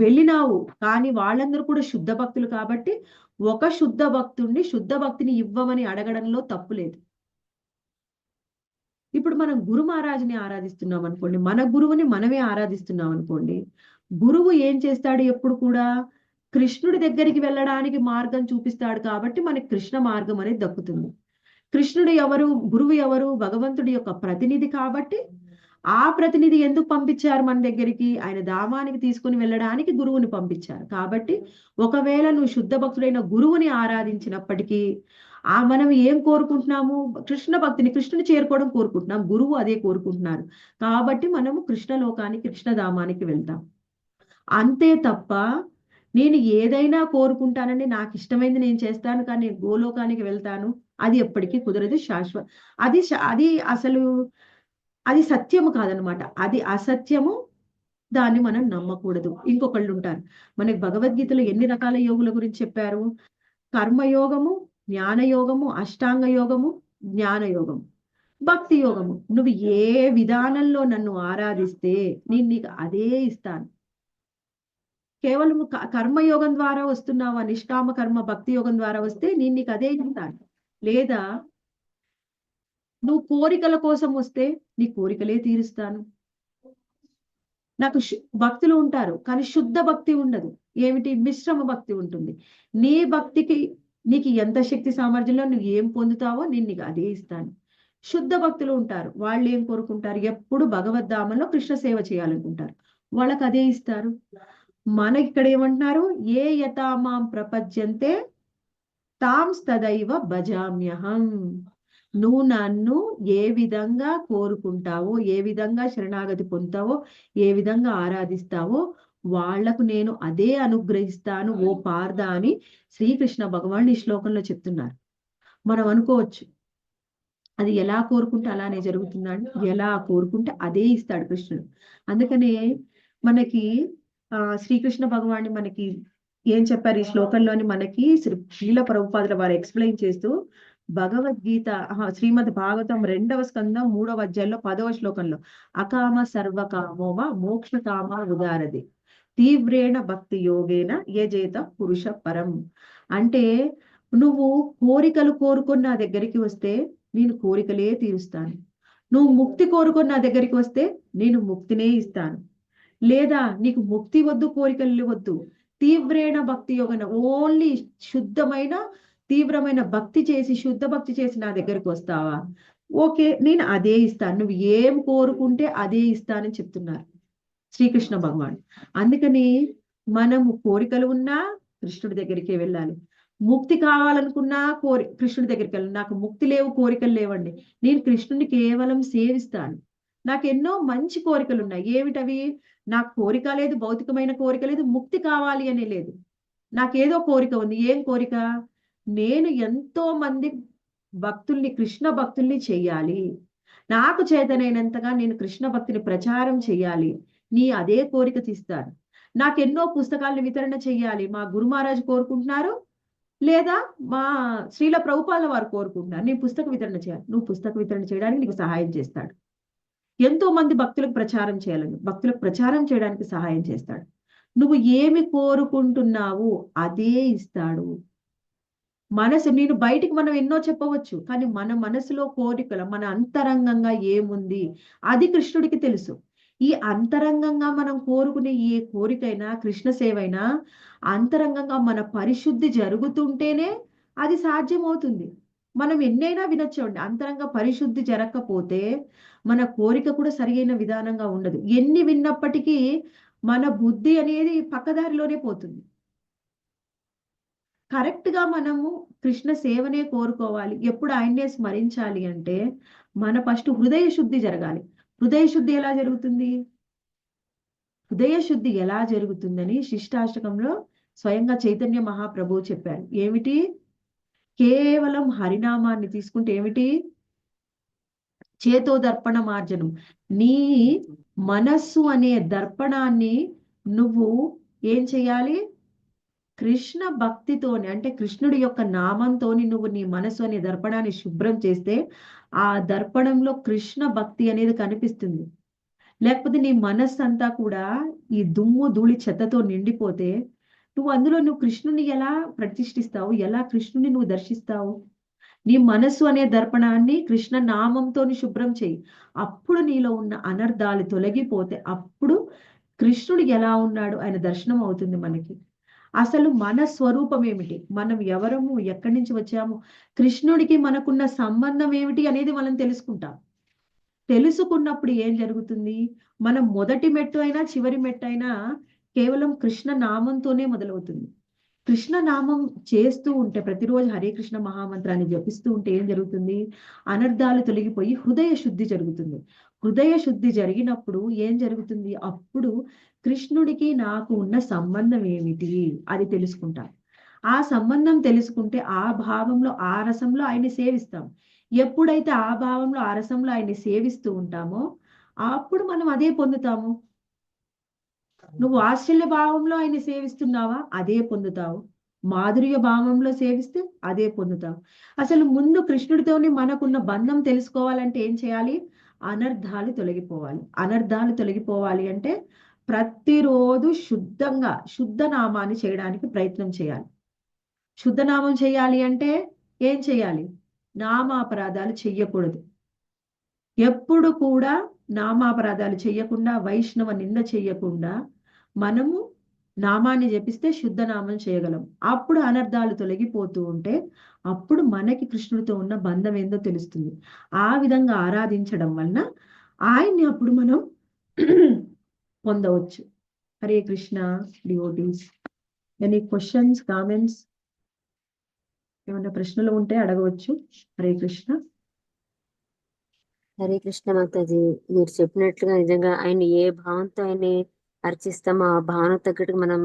వెళ్ళినావు కానీ వాళ్ళందరూ కూడా శుద్ధ భక్తులు కాబట్టి ఒక శుద్ధ భక్తుడిని శుద్ధ భక్తిని ఇవ్వమని అడగడంలో తప్పు లేదు. ఇప్పుడు మనం గురు మహారాజుని ఆరాధిస్తున్నాం అనుకోండి, మన గురువుని మనమే ఆరాధిస్తున్నాం అనుకోండి, గురువు ఏం చేస్తాడు? ఎప్పుడు కూడా కృష్ణుడి దగ్గరికి వెళ్ళడానికి మార్గం చూపిస్తాడు కాబట్టి మనకి కృష్ణ మార్గం అనేది దక్కుతుంది. కృష్ణుడు ఎవరు? గురువు ఎవరు? భగవంతుడి యొక్క ప్రతినిధి కాబట్టి ఆ ప్రతినిధి ఎందుకు పంపించారు మన దగ్గరికి? ఆయన ధామానికి తీసుకుని వెళ్ళడానికి గురువుని పంపించారు. కాబట్టి ఒకవేళ నువ్వు శుద్ధ భక్తుడైన గురువుని ఆరాధించినప్పటికీ మనం ఏం కోరుకుంటున్నాము? కృష్ణ భక్తిని, కృష్ణుని చేరుకోవడం కోరుకుంటున్నాం. గురువు అదే కోరుకుంటున్నారు కాబట్టి మనము కృష్ణలోకానికి, కృష్ణధామానికి వెళ్తాం. అంతే తప్ప నేను ఏదైనా కోరుకుంటానండి, నాకు ఇష్టమైంది నేను చేస్తాను కానీ నేను గోలోకానికి వెళ్తాను, అది ఎప్పటికీ కుదరదు. అది అది అసలు అది సత్యము కాదనమాట. అది అసత్యము. దాన్ని మనం నమ్మకూడదు. ఇంకొకళ్ళు ఉంటారు, మనకి భగవద్గీతలో ఎన్ని రకాల యోగుల గురించి చెప్పారు? కర్మయోగము, జ్ఞానయోగము, అష్టాంగ యోగము, జ్ఞానయోగము, భక్తి యోగము. నువ్వు ఏ విధానంలో నన్ను ఆరాధిస్తే నేను నీకు అదే ఇస్తాను. కేవలం కర్మయోగం ద్వారా వస్తున్నావా, నిష్కామ కర్మ భక్తి యోగం ద్వారా వస్తే నేను నీకు అదే ఇస్తాను. లేదా నువ్వు కోరికల కోసం వస్తే నీ కోరికలే తీరుస్తాను. నాకు భక్తులు ఉంటారు కానీ శుద్ధ భక్తి ఉండదు. ఏమిటి? మిశ్రమ భక్తి ఉంటుంది. నీ భక్తికి నీకు ఎంత శక్తి సామర్థ్యంలో నువ్వు ఏం పొందుతావో నేను నీకు అదే ఇస్తాను. శుద్ధ భక్తులు ఉంటారు, వాళ్ళు ఏం కోరుకుంటారు, ఎప్పుడు భగవద్ధామంలో కృష్ణ సేవ చేయాలనుకుంటారు, వాళ్ళకి అదే ఇస్తారు. మన ఇక్కడ ఏమంటున్నారు, ఏ యథామాం ప్రపద్యంతే తాం తదైవ భజామ్యహం. నువ్వు నన్ను ఏ విధంగా కోరుకుంటావో, ఏ విధంగా శరణాగతి పొందుతావో, ఏ విధంగా ఆరాధిస్తావో వాళ్లకు నేను అదే అనుగ్రహిస్తాను ఓ పార్థ అని శ్రీకృష్ణ భగవాన్ ఈ శ్లోకంలో చెప్తున్నారు. మనం అనుకోవచ్చు అది ఎలా కోరుకుంటే అలానే జరుగుతుందని, ఎలా కోరుకుంటే అదే ఇస్తాడు కృష్ణుడు. అందుకనే మనకి శ్రీకృష్ణ భగవాన్ని మనకి ఏం చెప్పారు ఈ శ్లోకంలోని, మనకి శ్రీల ప్రభుపాదుల వారు ఎక్స్ప్లెయిన్ చేస్తూ భగవద్గీత శ్రీమద్ భాగవతం 2వ స్కందం 3వ అధ్యాయంలో 10వ శ్లోకంలో అకామ సర్వకామోమ మోక్ష కామ ఉదారది తీవ్రేణ భక్తి యోగేన యజేత పురుష పరం. అంటే నువ్వు కోరికలు కోరుకొని నా దగ్గరికి వస్తే నేను కోరికలే తీరుస్తాను. నువ్వు ముక్తి కోరుకొని నా దగ్గరికి వస్తే నేను ముక్తినే ఇస్తాను. లేదా నీకు ముక్తి వద్దు, కోరికలు వద్దు, తీవ్రేణ భక్తి యోగన ఓన్లీ శుద్ధమైన తీవ్రమైన భక్తి చేసి శుద్ధ భక్తి చేసి నా దగ్గరికి వస్తావా, ఓకే నేను అదే ఇస్తాను, నువ్వు ఏం కోరుకుంటే అదే ఇస్తానని చెప్తున్నారు శ్రీకృష్ణ భగవాన్. అందుకని మనము కోరికలు ఉన్నా కృష్ణుడి దగ్గరికే వెళ్ళాలి. ముక్తి కావాలనుకున్నా కృష్ణుడి దగ్గరికి వెళ్ళాలి. నాకు ముక్తి లేవు, కోరికలు లేవండి, నేను కృష్ణుడిని కేవలం సేవిస్తాను. నాకు ఎన్నో మంచి కోరికలు ఉన్నాయి, ఏమిటవి, నాకు కోరిక లేదు, భౌతికమైన కోరిక లేదు, ముక్తి కావాలి అనే లేదు, నాకేదో కోరిక ఉంది. ఏం కోరిక, నేను ఎంతో మంది భక్తుల్ని కృష్ణ భక్తుల్ని చెయ్యాలి, నాకు చేతనైనంతగా నేను కృష్ణ భక్తిని ప్రచారం చెయ్యాలి, నీ అదే కోరిక తీస్తాను. నాకెన్నో పుస్తకాలను వితరణ చెయ్యాలి, మా గురు మహారాజు కోరుకుంటున్నారు, లేదా మా శ్రీల ప్రభుపాల వారు కోరుకుంటున్నారు, నేను పుస్తక వితరణ చేయాలి, నువ్వు పుస్తక వితరణ చేయడానికి నీకు సహాయం చేస్తాడు. ఎంతో మంది భక్తులకు ప్రచారం చేయాలని, భక్తులకు ప్రచారం చేయడానికి సహాయం చేస్తాడు. నువ్వు ఏమి కోరుకుంటున్నావు అదే ఇస్తాడు. మనసు, నేను బయటికి మనం ఎన్నో చెప్పవచ్చు, కానీ మన మనసులో కోరికలు, మన అంతరంగంగా ఏముంది అది కృష్ణుడికి తెలుసు. ఈ అంతరంగంగా మనం కోరుకునే ఏ కోరికైనా కృష్ణ సేవైనా అంతరంగంగా మన పరిశుద్ధి జరుగుతుంటేనే అది సాధ్యమవుతుంది. మనం ఎన్నైనా వినొచ్చండి, అంతరంగ పరిశుద్ధి జరగకపోతే మన కోరిక కూడా సరియైన విధానంగా ఉండదు. ఎన్ని విన్నప్పటికీ మన బుద్ధి అనేది పక్కదారిలోనే పోతుంది. కరెక్ట్ గా మనము కృష్ణ సేవనే కోరుకోవాలి, ఎప్పుడు ఆయన్నే స్మరించాలి అంటే మన ఫస్ట్ హృదయ శుద్ధి జరగాలి. హృదయ శుద్ధి ఎలా జరుగుతుంది, హృదయ శుద్ధి ఎలా జరుగుతుందని శిష్టాష్టకంలో స్వయంగా చైతన్య మహాప్రభువు చెప్పారు. ఏమిటి, కేవలం హరినామాన్ని తీసుకుంటే ఏమిటి, చేతో దర్పణ మార్జనం, నీ మనస్సు అనే దర్పణాన్ని నువ్వు ఏం చెయ్యాలి, కృష్ణ భక్తితోని అంటే కృష్ణుడి యొక్క నామంతోని నువ్వు నీ మనసు అనే దర్పణాన్ని శుభ్రం చేస్తే ఆ దర్పణంలో కృష్ణ భక్తి అనేది కనిపిస్తుంది. లేకపోతే నీ మనస్సు అంతా కూడా ఈ దుమ్ము ధూళి చెత్తతో నిండిపోతే నువ్వు కృష్ణుని ఎలా ప్రతిష్ఠిస్తావు, ఎలా కృష్ణుని నువ్వు దర్శిస్తావు. నీ మనస్సు అనే దర్పణాన్ని కృష్ణ నామంతో శుభ్రం చేయి, అప్పుడు నీలో ఉన్న అనర్థాలు తొలగిపోతే అప్పుడు కృష్ణుడు ఎలా ఉన్నాడు ఆయన దర్శనం అవుతుంది మనకి. అసలు మన స్వరూపం ఏమిటి, మనం ఎవరము, ఎక్కడి నుంచి వచ్చాము, కృష్ణుడికి మనకున్న సంబంధం ఏమిటి అనేది మనం తెలుసుకుంటాం. తెలుసుకున్నప్పుడు ఏం జరుగుతుంది, మనం మొదటి మెట్టు అయినా చివరి మెట్టు అయినా కేవలం కృష్ణ నామంతోనే మొదలవుతుంది. కృష్ణ నామం చేస్తూ ఉంటే, ప్రతిరోజు హరే కృష్ణ మహామంత్రాన్ని జపిస్తూ ఉంటే ఏం జరుగుతుంది, అనర్థాలు తొలగిపోయి హృదయ శుద్ధి జరుగుతుంది. హృదయ శుద్ధి జరిగినప్పుడు ఏం జరుగుతుంది, అప్పుడు కృష్ణుడికి నాకు ఉన్న సంబంధం ఏమిటి అది తెలుసుకుంటాం. ఆ సంబంధం తెలుసుకుంటే ఆ భావంలో ఆ రసంలో ఆయన్ని సేవిస్తాం. ఎప్పుడైతే ఆ భావంలో ఆ రసంలో ఆయన్ని సేవిస్తూ ఉంటామో అప్పుడు మనం అదే పొందుతాము. నువ్వు వాత్సల్య భావంలో ఆయన్ని సేవిస్తున్నావా అదే పొందుతావు, మాధుర్య భావంలో సేవిస్తే అదే పొందుతావు. అసలు ముందు కృష్ణుడితోని మనకున్న బంధం తెలుసుకోవాలంటే ఏం చేయాలి, అనర్థాలు తొలగిపోవాలి. అనర్థాలు తొలగిపోవాలి అంటే ప్రతిరోజు శుద్ధంగా శుద్ధ నామాన్ని చేయడానికి ప్రయత్నం చేయాలి. శుద్ధ నామం చేయాలి అంటే ఏం చేయాలి, నామాపరాధాలు చెయ్యకూడదు. ఎప్పుడు కూడా నామాపరాధాలు చెయ్యకుండా, వైష్ణవ నింద చెయ్యకుండా మనము నామాన్ని జపిస్తే శుద్ధ నామం చేయగలం. అప్పుడు అనర్థాలు తొలగిపోతూ ఉంటే అప్పుడు మనకి కృష్ణుడితో ఉన్న బంధం ఏందో తెలుస్తుంది. ఆ విధంగా ఆరాధించడం వలన ఆయన్ని అప్పుడు మనం పొందవచ్చు. Hare Krishna devotees. Any questions, comments? ఏమైనా ప్రశ్నలు ఉంటే అడగవచ్చు. హరే కృష్ణ. హరే కృష్ణ మాతాజీ, మీరు చెప్పినట్లుగా నిజంగా ఆయన ఏ భావంతో ఆయన్ని అర్చిస్తామో ఆ భావన తగ్గట్టుగా మనం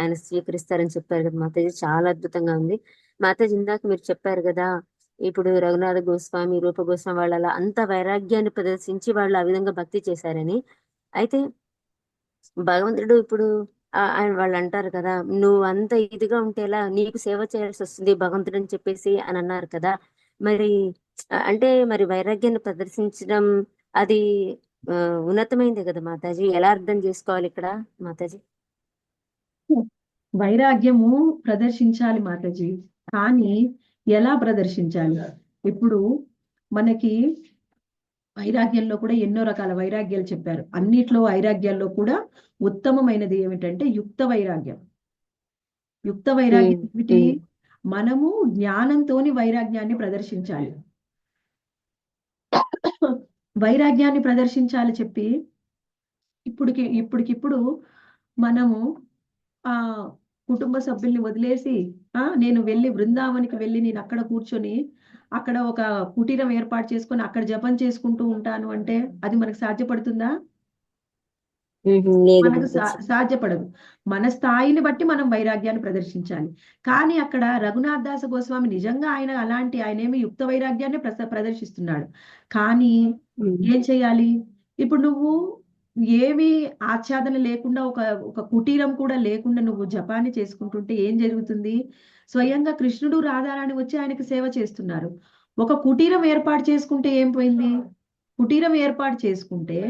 ఆయన స్వీకరిస్తారని చెప్పారు కదా మాతాజీ. చాలా అద్భుతంగా ఉంది మాతాజీ. ఇందాక మీరు చెప్పారు కదా, ఇప్పుడు రఘునాథ గోస్వామి, రూప గోస్వామి వాళ్ళు అలా అంత వైరాగ్యాన్ని ప్రదర్శించి వాళ్ళు ఆ విధంగా భక్తి చేశారని. అయితే భగవంతుడు ఇప్పుడు ఆయన వాళ్ళు అంటారు కదా, నువ్వు అంత ఇదిగా ఉంటే ఎలా, నీకు సేవ చేయాల్సి వస్తుంది భగవంతుడు అని చెప్పేసి అని అన్నారు కదా. మరి అంటే మరి వైరాగ్యాన్ని ప్రదర్శించడం అది ఆ, ఉన్నతమైందే కదా మాతాజీ. ఎలా అర్థం చేసుకోవాలి ఇక్కడ మాతాజీ? వైరాగ్యము ప్రదర్శించాలి మాతాజీ, కానీ ఎలా ప్రదర్శించాలి? ఇప్పుడు మనకి వైరాగ్యంలో కూడా ఎన్నో రకాల వైరాగ్యాలు చెప్పారు. అన్నిట్లో వైరాగ్యాల్లో కూడా ఉత్తమమైనది ఏమిటంటే యుక్త వైరాగ్యం. యుక్త ఉమ్, వైరాగ్యం ఏమిటి? ఉమ్, మనము జ్ఞానంతోని వైరాగ్యాన్ని ప్రదర్శించాలి. వైరాగ్యాన్ని ప్రదర్శించాలి చెప్పి ఇప్పటికిప్పుడు మనము ఆ కుటుంబ సభ్యుల్ని వదిలేసి నేను వెళ్ళి బృందావనికి వెళ్ళి నేను అక్కడ కూర్చొని అక్కడ ఒక కుటీరం ఏర్పాటు చేసుకొని అక్కడ జపం చేసుకుంటూ ఉంటాను అంటే అది మనకు సాధ్యపడుతుందా? లేదు మనకు మాతాజీ. సాధ్యపడదు. మన స్థాయిని బట్టి మనం వైరాగ్యాన్ని ప్రదర్శించాలి. కానీ అక్కడ రఘునాథ్ దాస గోస్వామి నిజంగా ఆయనేమి యుక్త వైరాగ్యాన్ని ప్రదర్శిస్తున్నాడు. కానీ ఉమ్, ఏం చేయాలి? ఇప్పుడు నువ్వు ఏమి ఆచ్ఛాదన లేకుండా ఒక ఒక కుటీరం కూడా లేకుండా నువ్వు జపాన్ని చేసుకుంటుంటే ఏం జరుగుతుంది? స్వయంగా కృష్ణుడు రాధారాణి వచ్చి ఆయనకి సేవ చేస్తున్నారు. ఒక కుటీరం ఏర్పాటు చేసుకుంటే ఏం పోయింది? కుటీరం ఏర్పాటు చేసుకుంటే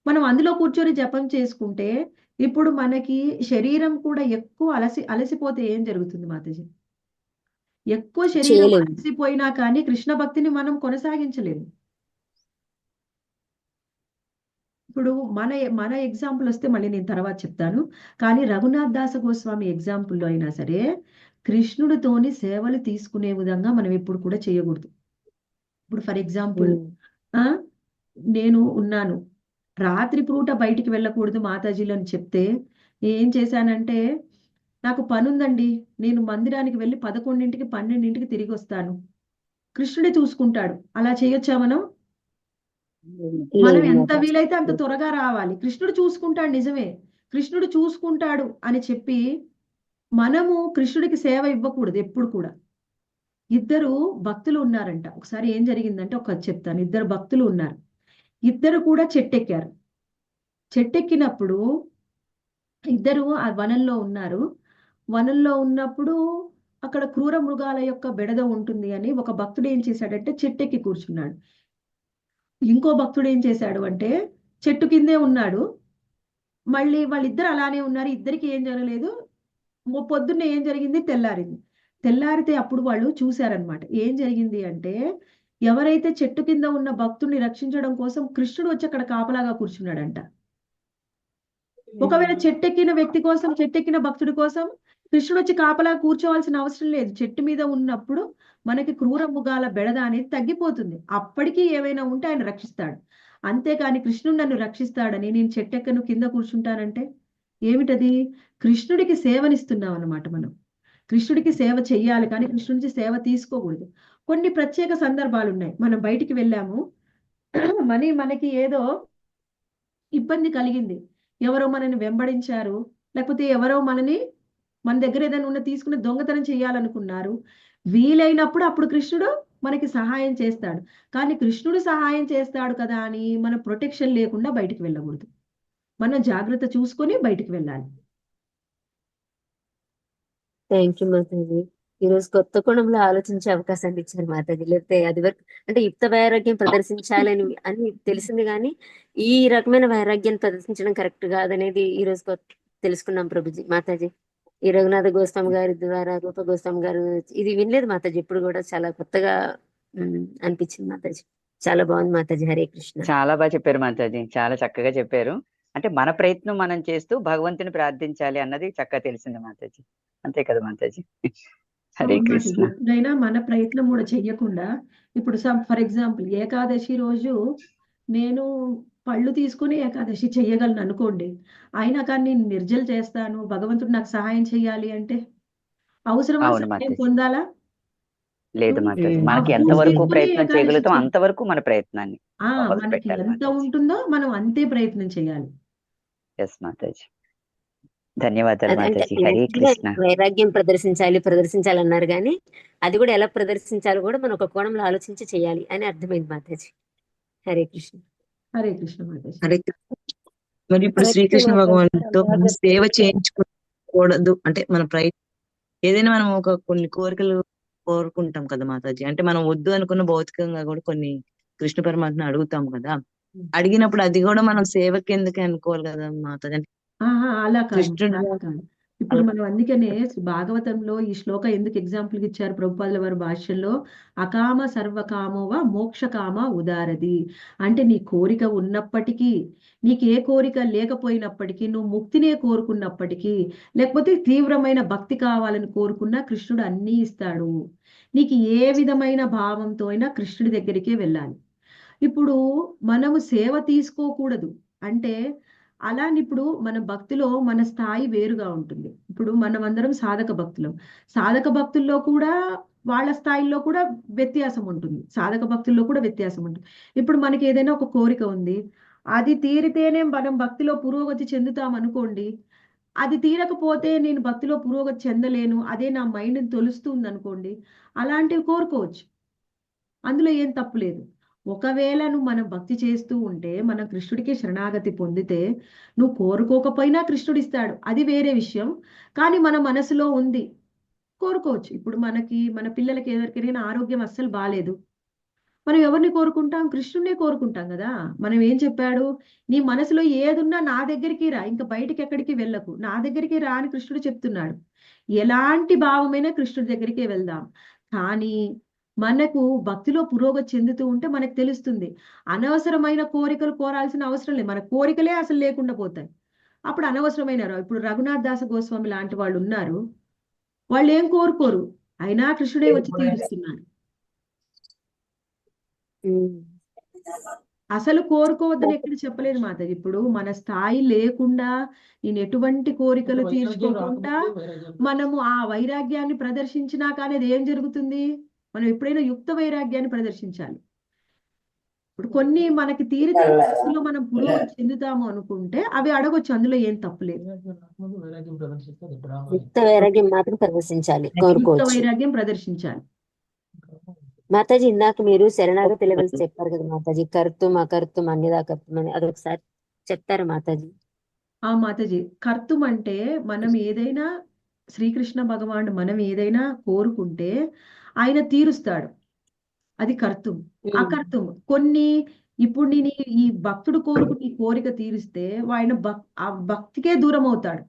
మనం అందులో కూర్చొని జపం చేసుకుంటే ఇప్పుడు మనకి శరీరం కూడా ఎక్కువ అలసిపోతే ఏం జరుగుతుంది మాతాజీ? ఎక్కువ శరీరం చేయలేము. అలసిపోయినా కానీ కృష్ణ భక్తిని మనం కొనసాగించలేము. ఇప్పుడు మన మన ఎగ్జాంపుల్ వస్తే మళ్ళీ నేను తర్వాత చెప్తాను. కానీ రఘునాథ్ దాస గోస్వామి ఎగ్జాంపుల్లో అయినా సరే కృష్ణుడితోని సేవలు తీసుకునే విధంగా మనం ఎప్పుడు కూడా చేయకూడదు. ఇప్పుడు ఫర్ ఎగ్జాంపుల్ ఉమ్, ఆ నేను ఉన్నాను, రాత్రి పూట బయటికి వెళ్ళకూడదు మాతాజీలు అని చెప్తే ఏం చేశానంటే నాకు పనుందండి, నేను మందిరానికి వెళ్ళి 11ంటికి 12ంటికి తిరిగి వస్తాను, కృష్ణుడే చూసుకుంటాడు, అలా చేయొచ్చా మనం? మనం లేదు ఎంత మాతాజీ. వీలైతే అంత త్వరగా రావాలి. కృష్ణుడు చూసుకుంటాడు నిజమే, కృష్ణుడు చూసుకుంటాడు అని చెప్పి మనము కృష్ణుడికి సేవ ఇవ్వకూడదు ఎప్పుడు కూడా. ఇద్దరు భక్తులు ఉన్నారంట. ఒకసారి ఏం జరిగిందంటే ఒక చెప్తాను. ఇద్దరు భక్తులు ఉన్నారు. ఇద్దరు కూడా చెట్టెక్కారు. చెట్టెక్కినప్పుడు ఇద్దరు ఆ వనంలో ఉన్నారు. వనంలో ఉన్నప్పుడు అక్కడ క్రూర మృగాల యొక్క బెడద ఉంటుంది అని ఒక భక్తుడు ఏం చేశాడంటే చెట్టెక్కి కూర్చున్నాడు. ఇంకో భక్తుడు ఏం చేశాడు అంటే చెట్టు కిందే ఉన్నాడు. మళ్ళీ వాళ్ళిద్దరు అలానే ఉన్నారు. ఇద్దరికి ఏం జరగలేదు. పొద్దున్నే ఏం జరిగింది? తెల్లారింది. తెల్లారితే అప్పుడు వాళ్ళు చూశారనమాట. ఏం జరిగింది అంటే ఎవరైతే చెట్టు కింద ఉన్న భక్తుడిని రక్షించడం కోసం కృష్ణుడు వచ్చి అక్కడ కాపలాగా కూర్చున్నాడంట. ఒకవేళ చెట్టెక్కిన వ్యక్తి కోసం, చెట్టెక్కిన భక్తుడి కోసం కృష్ణుడు వచ్చి కాపలా కూర్చోవాల్సిన అవసరం లేదు. చెట్టు మీద ఉన్నప్పుడు మనకి క్రూర మృగాల బెడద అనేది తగ్గిపోతుంది. అప్పటికీ ఏవైనా ఉంటే ఆయన రక్షిస్తాడు. అంతేకాని కృష్ణుడు నన్ను రక్షిస్తాడని నేను చెట్టెక్కను కింద కూర్చుంటానంటే ఏమిటది? కృష్ణుడికి సేవనిస్తున్నాం అన్నమాట మనం. కృష్ణుడికి సేవ చెయ్యాలి కానీ కృష్ణుడి నుంచి సేవ తీసుకోకూడదు. కొన్ని ప్రత్యేక సందర్భాలు ఉన్నాయి. మనం బయటికి వెళ్ళాము, మనకి ఏదో ఇబ్బంది కలిగింది, ఎవరో మనని వెంబడించారు, లేకపోతే ఎవరో మన దగ్గర ఏదైనా ఉన్న తీసుకుని దొంగతనం చేయాలనుకున్నారు. వీలైనప్పుడు అప్పుడు కృష్ణుడు మనకి సహాయం చేస్తాడు. కానీ కృష్ణుడు సహాయం చేస్తాడు కదా అని మనం ప్రొటెక్షన్ లేకుండా బయటికి వెళ్ళకూడదు. మనం జాగ్రత్త చూసుకొని బయటికి వెళ్ళాలి. Thank you Mataji. ఈ రోజు కొత్త కోణంలో ఆలోచించే అవకాశాన్ని ఇచ్చారు మాతాజీ. లేకపోతే అది వరకు అంటే యుక్త వైరాగ్యం ప్రదర్శించాలని అని తెలిసింది కానీ ఈ రకమైన వైరాగ్యాన్ని ప్రదర్శించడం కరెక్ట్ కాదనేది ఈ రోజు తెలుసుకున్నాం ప్రభుజీ మాతాజీ. ఈ రఘునాథ గోస్వామి గారి ద్వారా రూప గోస్వామి గారు ఇది వినలేదు మాతాజీ. ఇప్పుడు కూడా చాలా కొత్తగా అనిపించింది మాతాజీ. చాలా బాగుంది మాతాజీ. హరే కృష్ణ. చాలా బాగా చెప్పారు మాతాజీ, చాలా చక్కగా చెప్పారు. అంటే మన ప్రయత్నం మనం చేస్తూ భగవంతుని ప్రార్థించాలి అన్నది చక్కగా తెలిసింది మాతాజీ. అంతే కదా మాతాజీ? హరే అవును మాతాజీ. కృష్ణ. ఎప్పుడైనా మన ప్రయత్నం కూడా చెయ్యకుండా, ఇప్పుడు ఫర్ ఎగ్జాంపుల్ ఏకాదశి రోజు నేను పళ్ళు తీసుకుని ఏకాదశి చెయ్యగలను అనుకోండి. అయినా కానీ నేను నిర్జలు చేస్తాను, భగవంతుడు నాకు సహాయం చేయాలి అంటే అవసరమా? అవును సహాయం మాతాజీ. పొందాలా? లేదు మాతాజీ, ఆ మనకి ఫ్రూట్స్ ఎంతవరకు తీసుకుని ప్రయత్నం ఏకాదశి చేయగలుగుతాం చెయ్యి. అంతవరకు మన ప్రయత్నాన్ని మొదలు మనకి పెట్టాలి ఎంత మాతాజీ. ఉంటుందో మనం అంతే ప్రయత్నం చేయాలి. ఎస్ మాతాజీ. ధన్యవాదాలు అంటే మాతాజీ. హరే నిజంగా కృష్ణ. వైరాగ్యం ప్రదర్శించాలి అన్నారు కానీ అది కూడా ఎలా ప్రదర్శించాలో కూడా మనం ఒక కోణంలో ఆలోచించి చేయాలి అని అర్థమైంది మాతాజీ. హరే కృష్ణ. హరే కృష్ణ మాతాజీ. హరే కృష్ణ. మరి ఇప్పుడు హరే కృష్ణ శ్రీకృష్ణ మాతాజీ. భగవానుడితో బాగా మనం సేవ చెప్పారు. చేయించుకోకూడదు అంటే మన ప్రయత్నం ఏదైనా మనం కొన్ని కోరికలు కోరుకుంటాం కదా మాతాజీ. అంటే మనం వద్దు అనుకున్న భౌతికంగా కూడా కొన్ని కృష్ణ పరమాత్మని అడుగుతాం కదా. అడిగినప్పుడు అది కూడా మనం సేవకి ఎందుకు అనుకోవాలి కదా మాతాజీ. అంటే అలా కాదు కృష్ణుడు అలా కాదు. ఇప్పుడు మనం అందుకనే భాగవతంలో ఈ శ్లోక ఎందుకు ఎగ్జాంపుల్ ఇచ్చారు ప్రభుపాదుల వారి భాష్యంలో, అకామ సర్వకామోవ మోక్షకామ ఉదారది. అంటే నీ కోరిక ఉన్నప్పటికీ, నీకు ఏ కోరిక లేకపోయినప్పటికీ, నువ్వు ముక్తినే కోరుకున్నప్పటికీ, లేకపోతే తీవ్రమైన భక్తి కావాలని కోరుకున్నా కృష్ణుడు అన్నీ ఇస్తాడు. నీకు ఏ విధమైన భావంతో అయినా కృష్ణుడి దగ్గరికే వెళ్ళాలి. ఇప్పుడు మనము సేవ తీసుకోకూడదు అంటే అలాని ఇప్పుడు మన భక్తిలో మన స్థాయి వేరుగా ఉంటుంది. ఇప్పుడు మనం అందరం సాధక భక్తులం. సాధక భక్తుల్లో కూడా వాళ్ళ స్థాయిల్లో కూడా వ్యత్యాసం ఉంటుంది. సాధక భక్తుల్లో కూడా వ్యత్యాసం ఉంటుంది. ఇప్పుడు మనకి ఏదైనా ఒక కోరిక ఉంది, అది తీరితేనే మనం భక్తిలో పురోగతి చెందుతాం అనుకోండి. అది తీరకపోతే నేను భక్తిలో పురోగతి చెందలేను, అదే నా మైండ్ని తొలుస్తుంది అనుకోండి, అలాంటివి కోరుకోవచ్చు. అందులో ఏం తప్పు లేదు. ఒకవేళ నువ్వు మనం భక్తి చేస్తూ ఉంటే మనం కృష్ణుడికి శరణాగతి పొందితే నువ్వు కోరుకోకపోయినా కృష్ణుడు ఇస్తాడు, అది వేరే విషయం. కానీ మన మనసులో ఉంది, కోరుకోవచ్చు. ఇప్పుడు మన పిల్లలకి ఎవరికైనా ఆరోగ్యం అస్సలు బాగాలేదు, మనం ఎవరిని కోరుకుంటాం? కృష్ణుడినే కోరుకుంటాం కదా. మనం ఏం చెప్పాడు? నీ మనసులో ఏదున్నా నా దగ్గరికి రా, ఇంకా బయటికి ఎక్కడికి వెళ్ళకు, నా దగ్గరికి రా అని కృష్ణుడు చెప్తున్నాడు. ఎలాంటి భావమైనా కృష్ణుడి దగ్గరికే వెళ్దాం. కానీ మనకు భక్తిలో పురోగతి చెందుతూ ఉంటే మనకు తెలుస్తుంది, అనవసరమైన కోరికలు కోరాల్సిన అవసరం లేదు. మన కోరికలే అసలు లేకుండా పోతాయి. అప్పుడు అనవసరమైన ఇప్పుడు రఘునాథ్ దాస గోస్వామి లాంటి వాళ్ళు ఉన్నారు, వాళ్ళు ఏం కోరుకోరు, అయినా కృష్ణుడే వచ్చి తీరుస్తున్నారు. అసలు కోరుకోవద్దని ఎక్కడ చెప్పలేదు మాతాజీ. ఇప్పుడు మన స్థాయి లేకుండా నేను ఎటువంటి కోరికలు తీర్చుకోకుండా మనము ఆ వైరాగ్యాన్ని ప్రదర్శించినా కానీ అది ఏం జరుగుతుంది? మనం ఎప్పుడైనా యుక్త వైరాగ్యాన్ని ప్రదర్శించాలి. ఇప్పుడు కొన్ని మనకి తీరితే భక్తిలో మనం పురోగతి చెందుతాము అనుకుంటే అవి అడగొచ్చు, అందులో ఏం తప్పులేదు. యుక్త వైరాగ్యం మాత్రం ప్రదర్శించాలి, యుక్త కోరుకోవచ్చు. వైరాగ్యం ప్రదర్శించాలి. మాతాజీ ఇందాక మీరు శరణాగతి లెవెల్స్ చెప్పారు కదా మాతాజీ, కర్తం అకర్తం అన్యదా కర్తం అని, అదొకసారి చెప్తారా మాతాజీ? మాతాజీ, కర్తం అంటే మనం ఏదైనా శ్రీకృష్ణ భగవానుడు మనం ఏదైనా కోరుకుంటే ఆయన తీరుస్తాడు, అది కర్తం. అకర్తం కొన్ని ఇప్పుడు నేను ఈ భక్తుడు కోరుకుని ఈ కోరిక తీరిస్తే ఆయన ఆ భక్తికే దూరం అవుతాడు,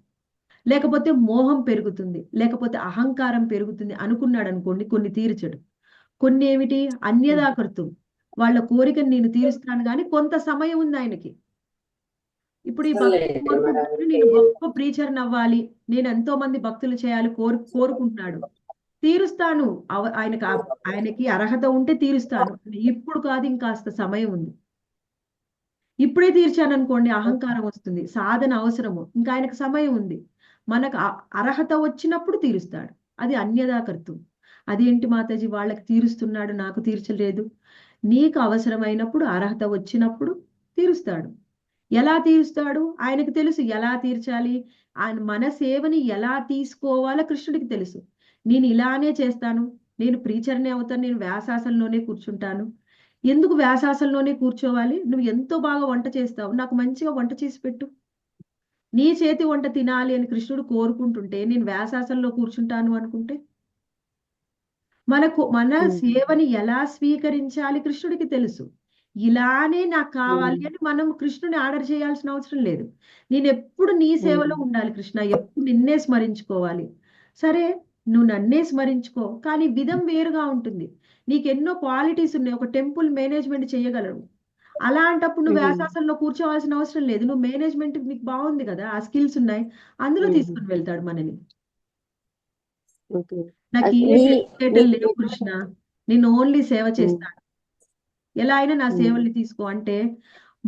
లేకపోతే మోహం పెరుగుతుంది, లేకపోతే అహంకారం పెరుగుతుంది అనుకున్నాడు అనుకోండి, కొన్ని తీర్చడు. కొన్ని ఏమిటి అన్యదాకర్తం, వాళ్ళ కోరికను నేను తీరుస్తాను కానీ కొంత సమయం ఉంది ఆయనకి. ఇప్పుడు ఈ భక్తుడు కోరుకుంటున్నాడు, నేను గొప్ప ప్రీచర్ని అవ్వాలి, నేను ఎంతో మంది భక్తులు చేయాలి కోరుకుంటున్నాడు. తీరుస్తాను, ఆయనకి అర్హత ఉంటే తీరుస్తాను, ఇప్పుడు కాదు, ఇంకాస్త సమయం ఉంది. ఇప్పుడే తీర్చాను అనుకోండి అహంకారం వస్తుంది, సాధన అవసరము, ఇంకా ఆయనకు సమయం ఉంది. మనకు అర్హత వచ్చినప్పుడు తీరుస్తాడు, అది అన్యదాకర్తం. అదేంటి మాతాజీ వాళ్ళకి తీరుస్తున్నాడు నాకు తీర్చలేదు? నీకు అవసరమైనప్పుడు అర్హత వచ్చినప్పుడు తీరుస్తాడు. ఎలా తీరుస్తాడు? ఆయనకు తెలుసు ఎలా తీర్చాలి, ఆయన మన సేవని ఎలా తీసుకోవాలో కృష్ణుడికి తెలుసు. నేను ఇలానే చేస్తాను, నేను ప్రీచర్నే అవుతాను, నేను వ్యాసాసనంలోనే కూర్చుంటాను. ఎందుకు వ్యాసాసనంలోనే కూర్చోవాలి? నువ్వు ఎంతో బాగా వంట చేస్తావు, నాకు మంచిగా వంట చేసి పెట్టు, నీ చేతి వంట తినాలి అని కృష్ణుడు కోరుకుంటుంటే నేను వ్యాసాసనంలో కూర్చుంటాను అనుకుంటే, మన సేవని ఎలా స్వీకరించాలి కృష్ణుడికి తెలుసు. ఇలానే నాకు కావాలి అని మనం కృష్ణుని ఆర్డర్ చేయాల్సిన అవసరం లేదు. నేను ఎప్పుడు నీ సేవలో ఉండాలి కృష్ణ, ఎప్పుడు నిన్నే స్మరించుకోవాలి. సరే, నువ్వు నన్నే స్మరించుకో, కానీ విధం వేరుగా ఉంటుంది. నీకు ఎన్నో క్వాలిటీస్ ఉన్నాయి. ఒక టెంపుల్ మేనేజ్మెంట్ చేయగలవు, అలాంటప్పుడు నువ్వు వ్యాసాసనంలో కూర్చోవాల్సిన అవసరం లేదు. నువ్వు మేనేజ్మెంట్ నీకు బాగుంది కదా, ఆ స్కిల్స్ ఉన్నాయి, అందులో తీసుకుని వెళ్తాడు మనని. ఓకే. నాకు అది ఏ మీ తెలివితేటలు మీకు లేవు కృష్ణ, నేను ఓన్లీ సేవ చేస్తాను, ఎలా అయినా నా ఉమ్, సేవల్ని తీసుకో అంటే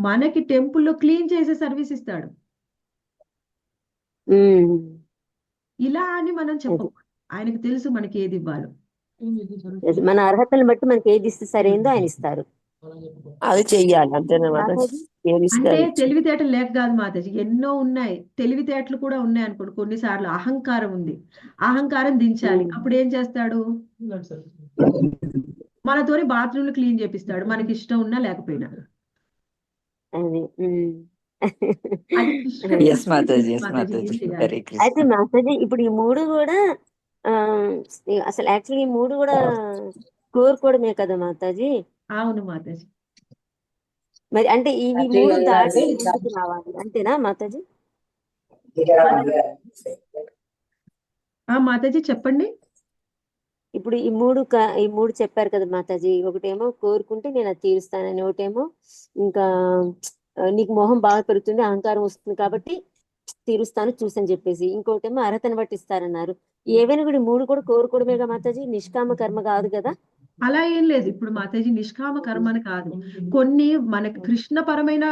మనకి టెంపుల్లో క్లీన్ చేసే సర్వీస్ ఇస్తాడు. ఉమ్, ఇలా అని మనం అది చెప్పకూడదు, ఆయనకు తెలుసు మనకి ఏది ఇవ్వాలో. అది మన అర్హతలను బట్టి మనకి ఏది ఇస్తే సరైందో ఆయన ఇస్తారు. అది చెయ్యాలి అంతేనా మాతాజీ? మాతాజీ ఏది ఇస్తే అంటే అది ఇచ్చి. తెలివితేటలు లేక కాదు మాతాజీ, ఎన్నో ఉన్నాయి, తెలివితేటలు కూడా ఉన్నాయి అనుకోండి, కొన్నిసార్లు అహంకారం ఉంది, అహంకారం దించాలి, అప్పుడు ఏం చేస్తాడు, మనతోని బాత్రూమ్లు క్లీన్ చేపిస్తాడు, మనకి ఇష్టం ఉన్నా లేకపోయినా. అది అది కృష్ణ ఎస్ కృష్ణుడికి మాతాజీ, తెలుసు ఎస్ మాతాజీ ఏం మాతాజీ, చేయాలి. హరే అయితే కృష్ణ. మాతాజీ ఇప్పుడు ఈ మూడు కూడా ఆ అసలు యాక్చువల్లీ ఈ మూడు కూడా కోరుకోవడమే కదా మాతాజీ. అవును మాతాజీ. మరి అంటే ఇవి మూడు దాటి ముందుకు రావాలి అంతేనా మాతాజీ? మాతాజీ చెప్పండి. ఇప్పుడు ఈ మూడు చెప్పారు కదా మాతాజీ. ఒకటేమో కోరుకుంటే నేను అది తీరుస్తానని, ఒకటేమో ఇంకా నీకు మోహం బాగా పెరుగుతుంది, అహంకారం వస్తుంది కాబట్టి తీరుస్తాను చూసని చెప్పేసి, ఇంకోటేమో అర్హతను బట్టి ఇస్తారన్నారు. ఏవైనా కూడా ఈ మూడు కూడా కోరుకోవడమేగా మాతాజీ, నిష్కామ కర్మ కాదు కదా? అలా ఏం లేదు. ఇప్పుడు మాతాజీ నిష్కామ కర్మని కాదు, కొన్ని మనకి కృష్ణపరమైన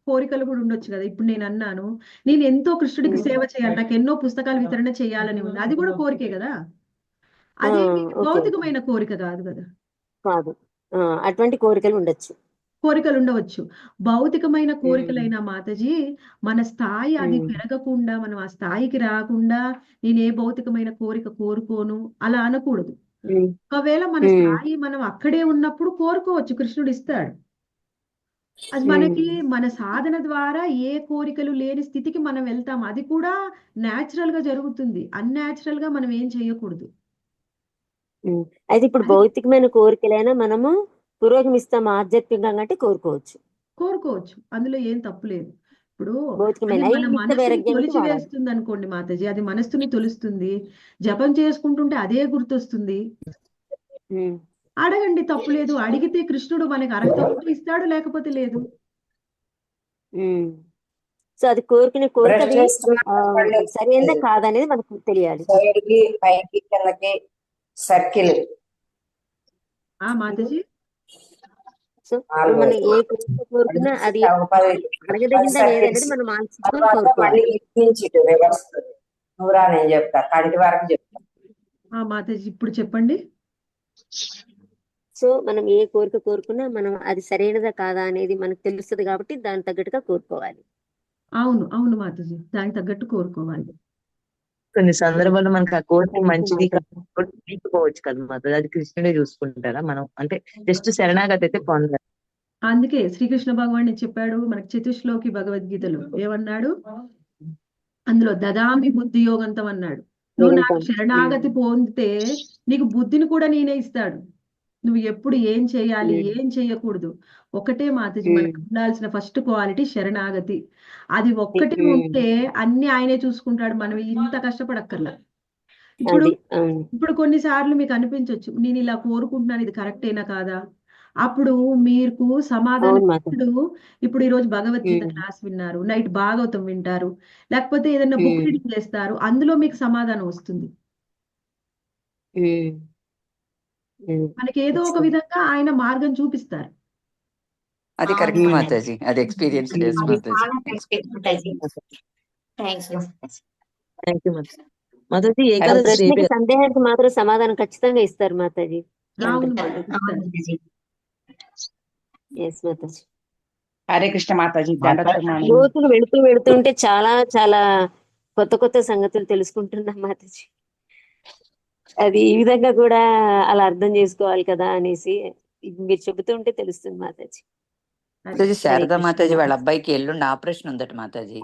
కోరికలు కూడా ఉండొచ్చు కదా. ఇప్పుడు నేను అన్నాను, నేను ఎంతో కృష్ణుడికి సేవ చేయాలి, నాకు ఎన్నో పుస్తకాలు వితరణ చేయాలని ఉంది, అది కూడా కోరికే కదా, ఆ అదేమి ఓకే భౌతికమైన కోరిక కాదు కదా. కాదు. అటువంటి కోరికలు ఉండొచ్చు. కోరికలు ఉండవచ్చు, భౌతికమైన కోరికలైన మాతాజీ మన స్థాయి అది ఉమ్, పెరగకుండా, మనం ఆ స్థాయికి రాకుండా నేను ఏ భౌతికమైన కోరిక కోరుకోను అలా అనకూడదు. ఉమ్, ఒకవేళ మన ఉమ్, స్థాయి మనం అక్కడే ఉన్నప్పుడు కోరుకోవచ్చు, కృష్ణుడు ఇస్తాడు. అది ఉమ్, మనకి మన సాధన ద్వారా ఏ కోరికలు లేని స్థితికి మనం వెళ్తాం, అది కూడా న్యాచురల్ గా జరుగుతుంది, అన్యాచురల్ గా మనం ఏం చేయకూడదు. ఉమ్. అయితే ఇప్పుడు అది భౌతికమైన కోరికలైనా మనము పురోగమిస్తాం ఆధ్యాత్మికంగా అంటే కోరుకోవచ్చు, అందులో ఏం తప్పు లేదు. ఇప్పుడు అది భౌతికమైన అవి మన నిత్య మనస్సుని వైరాగ్యానికి తొలిచి వాడాలి. వేస్తుంది అనుకోండి మాతాజీ, అది మనస్సుని తొలుస్తుంది, జపం చేసుకుంటుంటే అదే గుర్తొస్తుంది. ఉమ్, అడగండి, తప్పు లేదు, అడిగితే కృష్ణుడు మనకి అర్హత ఉంటే ఇస్తాడు, లేకపోతే లేదు. ఉమ్. సో అది కోరుకునే కోరిక బ్రష్ అది చేస్తున్నా సరైనదా కాదనేది మనకు తెలియాలి. సైడ్ కి పైకి కిందకి సర్కిల్. మాతాజీ సో ఇప్పుడు మనం ఏ కోరిక కోరుకున్నా అది అడగదగిందా లేదనేది మనం ఆలోచించుకొని తర్వాత కోరుకోవాలి. మళ్ళీ ఇటు నుంచి ఇటు రివర్స్. నువ్వురా నేను చెప్తా, కంటి వరకు చెప్తా. మాతాజీ ఇప్పుడు చెప్పండి. సో మనం ఏ కోరిక కోరుకున్నా మనం అది సరైనదా కాదా అనేది మనకు తెలుస్తుంది కాబట్టి దానికి తగ్గట్టుగా కోరుకోవాలి. అవును అవును మాతాజీ, దానికి తగ్గట్టు కోరుకోవాలి. కొన్ని సందర్భాల్లో మనకు ఆ కోరిక థ్యాంక్ యూ మంచిది మాతాజీ. తీసుకోవచ్చు కదా మాతాజీ, అది కృష్ణుడే చూసుకుంటారా? మనం అంటే జస్ట్ శరణాగతి అయితే పొందాలి. అందుకే శ్రీకృష్ణ భగవాన్ చెప్పాడు మనకి చతుశ్లోకి భగవద్గీతలో, ఏమన్నాడు అందులో, దదామి బుద్ధి యోగంతం అన్నాడు. నువ్వు నాకు శరణాగతి పొందితే నీకు బుద్ధిని కూడా నేనే ఇస్తాడు, నువ్వు ఎప్పుడు ఏం చేయాలి ఏం చేయకూడదు. ఒకటే మాతాజీ మనకు ఉండాల్సిన ఫస్ట్ క్వాలిటీ శరణాగతి, అది ఒక్కటే ఉంటే అన్ని ఆయనే చూసుకుంటాడు, మనం ఇంత కష్టపడక్కర్లా. ఇప్పుడు అది అవును. ఇప్పుడు కొన్నిసార్లు మీకు అనిపించవచ్చు, నేను ఇలా కోరుకుంటున్నాను, ఇది కరెక్టేనా కాదా, అప్పుడు మీకు సమాధానం అవును మాతాజీ. ఇప్పుడు ఈ రోజు భగవద్గీత క్లాస్ విన్నారు, నైట్ భాగవతం వింటారు, లేకపోతే ఏదైనా బుక్ రీడింగ్ చేస్తారు, అందులో మీకు సమాధానం వస్తుంది. మనకి ఏదో ఒక విధంగా ఆయన మార్గం చూపిస్తారు. అది కరెక్ట్ మాతాజీ, అది ఎక్స్పీరియన్స్ లేదు Mataji. Thank you. Thank you Mataji. Mataji ఆ ఏకాదశి ప్రశ్నకి రేపే సందేహానికి మాత్రం సమాధానం ఖచ్చితంగా ఇస్తారు మాతాజీ. అవును మాతాజీ, ఇస్తారు. ఎస్ మాతాజీ. హరే కృష్ణ మాతాజీ. దండోత్తమానం. రోజులు వెళుతుంటే చాలా చాలా కొత్త కొత్త సంగతులు తెలుసుకుంటున్నాం మాతాజీ. అది ఈ విధంగా కూడా అలా అర్థం చేసుకోవాలి కదా అనేసి మీరు చెబుతుంటే తెలుస్తుంది మాతాజీ. మాతాజీ హరే శారదా కృష్ణ మాతాజీ వాళ్ళ మాతాజీ. అబ్బాయికి ఎల్లుండి ఆపరేషన్ ఉందట మాతాజీ.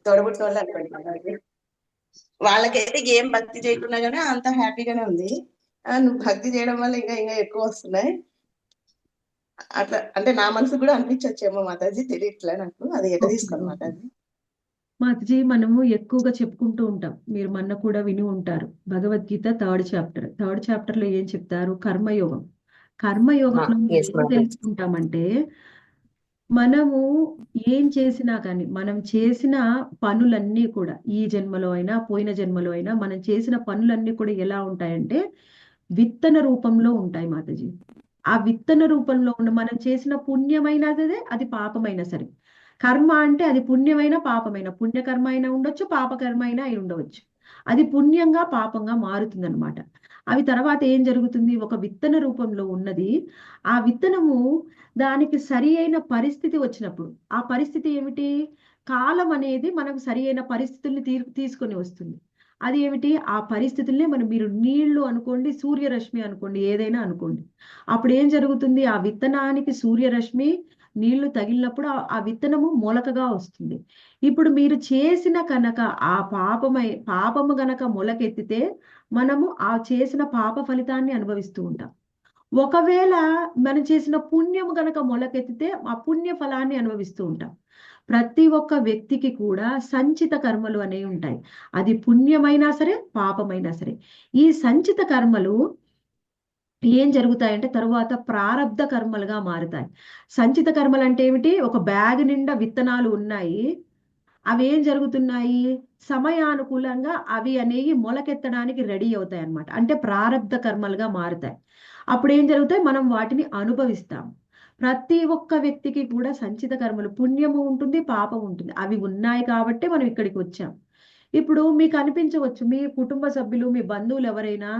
తొడబుట్టోళ్ళు అనుకోండి మాతాజీ. వాళ్ళకైతే ఏం భక్తి చేయకుండా గానీ అంత హ్యాపీగానే ఉంది. నువ్వు భక్తి చేయడం వల్ల ఇంకా ఇంకా ఎక్కువ వస్తున్నాయి అట్లా. అంటే నా మనసు కూడా అనిపించచ్చేమో మాతాజీ, తెలియట్లే నాకు. అది ఎట్లా తీసుకోను మాతాజీ. మాతాజీ మనము ఎక్కువగా చెప్పుకుంటూ ఉంటాం, మీరు మొన్న కూడా విని ఉంటారు, భగవద్గీత థర్డ్ చాప్టర్ లో ఏం చెప్తారు, కర్మయోగం. కర్మయోగంలో మనం ఏం తెలుసుకుంటామంటే మనము ఏం చేసినా కానీ మనం చేసిన పనులన్నీ కూడా ఈ జన్మలో అయినా పోయిన జన్మలో అయినా మనం చేసిన పనులన్నీ కూడా ఎలా ఉంటాయంటే విత్తన రూపంలో ఉంటాయి మాతాజీ. ఆ విత్తన రూపంలో ఉన్న మనం చేసిన పుణ్యమైనా సరే అది పాపమైనా సరే, కర్మ అంటే అది పుణ్యమైన పాపమైన, పుణ్యకర్మ అయినా ఉండొచ్చు పాపకర్మ అయినా అయి ఉండవచ్చు. అది పుణ్యంగా పాపంగా మారుతుంది అనమాట. అవి తర్వాత ఏం జరుగుతుంది, ఒక విత్తన రూపంలో ఉన్నది ఆ విత్తనము దానికి సరి అయిన పరిస్థితి వచ్చినప్పుడు, ఆ పరిస్థితి ఏమిటి, కాలం అనేది మనకు సరి అయిన పరిస్థితుల్ని తీసుకొని వస్తుంది. అది ఏమిటి, ఆ పరిస్థితుల్ని మీరు నీళ్లు అనుకోండి, సూర్యరశ్మి అనుకోండి, ఏదైనా అనుకోండి. అప్పుడు ఏం జరుగుతుంది, ఆ విత్తనానికి సూర్యరశ్మి నీళ్లు తగిలినప్పుడు ఆ విత్తనము మొలకగా వస్తుంది. ఇప్పుడు మీరు చేసిన కనుక ఆ పాపము గనక మొలకెత్తితే మనము ఆ చేసిన పాప ఫలితాన్ని అనుభవిస్తూ ఉంటాం. ఒకవేళ మనం చేసిన పుణ్యము గనక మొలకెత్తితే ఆ పుణ్య ఫలాన్ని అనుభవిస్తూ ఉంటాం. ప్రతి ఒక్క వ్యక్తికి కూడా సంచిత కర్మలు అనేవి ఉంటాయి. అది పుణ్యమైనా సరే పాపమైనా సరే. ఈ సంచిత కర్మలు ఏం జరుగుతాయంటే తరువాత ప్రారబ్ధ కర్మలుగా మారుతాయి. సంచిత కర్మలు అంటే ఏమిటి, ఒక బ్యాగ్ నిండా విత్తనాలు ఉన్నాయి, అవి ఏం జరుగుతున్నాయి, సమయానుకూలంగా అవి అనేవి మొలకెత్తడానికి రెడీ అవుతాయి అన్నమాట. అంటే ప్రారబ్ధ కర్మలుగా మారుతాయి. అప్పుడు ఏం జరుగుతాయి, మనం వాటిని అనుభవిస్తాం. ప్రతి ఒక్క వ్యక్తికి కూడా సంచిత కర్మలు, పుణ్యము ఉంటుంది పాపం ఉంటుంది, అవి ఉన్నాయి కాబట్టి మనం ఇక్కడికి వచ్చాం. ఇప్పుడు మీకు అనిపించవచ్చు, మీ కుటుంబ సభ్యులు మీ బంధువులు ఎవరైనా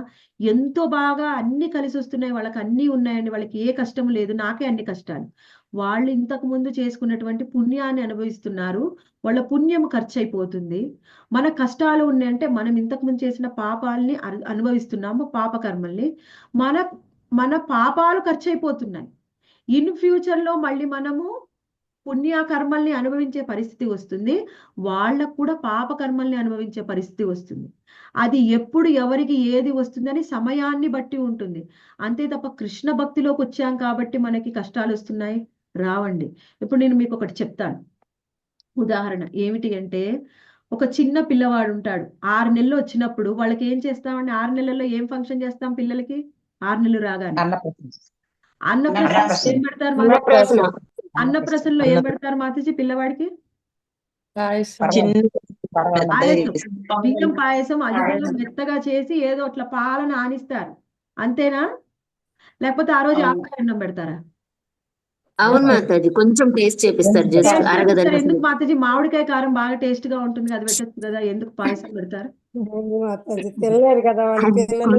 ఎంతో బాగా అన్ని కలిసి వస్తున్నాయి, వాళ్ళకి అన్ని ఉన్నాయండి, వాళ్ళకి ఏ కష్టం లేదు, నాకే అన్ని కష్టాలు. వాళ్ళు ఇంతకు ముందు చేసుకున్నటువంటి పుణ్యాన్ని అనుభవిస్తున్నారు, వాళ్ళ పుణ్యం ఖర్చు అయిపోతుంది. మన కష్టాలు ఉన్నాయంటే మనం ఇంతకు ముందు చేసిన పాపాలని అనుభవిస్తున్నాము, పాపకర్మల్ని. మన మన పాపాలు ఖర్చు అయిపోతున్నాయి. ఇన్ ఫ్యూచర్ లో మళ్ళీ మనము పుణ్యకర్మల్ని అనుభవించే పరిస్థితి వస్తుంది, వాళ్ళకు కూడా పాపకర్మల్ని అనుభవించే పరిస్థితి వస్తుంది. అది ఎప్పుడు ఎవరికి ఏది వస్తుందని సమయాన్ని బట్టి ఉంటుంది. అంతే తప్ప కృష్ణ భక్తిలోకి వచ్చాం కాబట్టి మనకి కష్టాలు వస్తున్నాయి రావండి. ఇప్పుడు నేను మీకు ఒకటి చెప్తాను ఉదాహరణ. ఏమిటి అంటే, ఒక చిన్న పిల్లవాడు ఉంటాడు, 6 నెలలు వచ్చినప్పుడు వాళ్ళకి ఏం చేస్తామండి, 6 నెలల్లో ఏం ఫంక్షన్ చేస్తాం పిల్లలకి, 6 నెలలు రాగానే అన్నప్రసన్న ఏం పెడతారు అన్నప్రాసన. అన్నప్రసన్నలో ఏం పెడతారు మాతాజీ పిల్లవాడికి, చిన్న పాయసం, బియ్యం పాయసం అధికంగా మెత్తగా చేసి ఏదో అట్లా పాలన ఆనిస్తారు, అంతేనా? లేకపోతే ఆ రోజు ఆకాయ అన్నం పెడతారా? అవును మాతాజీ, కొంచెం టేస్ట్ చేపిస్తారు, జస్ట్ టేస్ట్ చేస్తారు. అరగదన్నట్లు. ఎందుకు మాతాజీ, మామిడికాయ కారం బాగా టేస్ట్ గా ఉంటుంది కదా, అది పెట్టచ్చు కదా, ఎందుకు పాయసం పెడతారు? తినలేరు కదా వాళ్ళు అది పిల్లలు.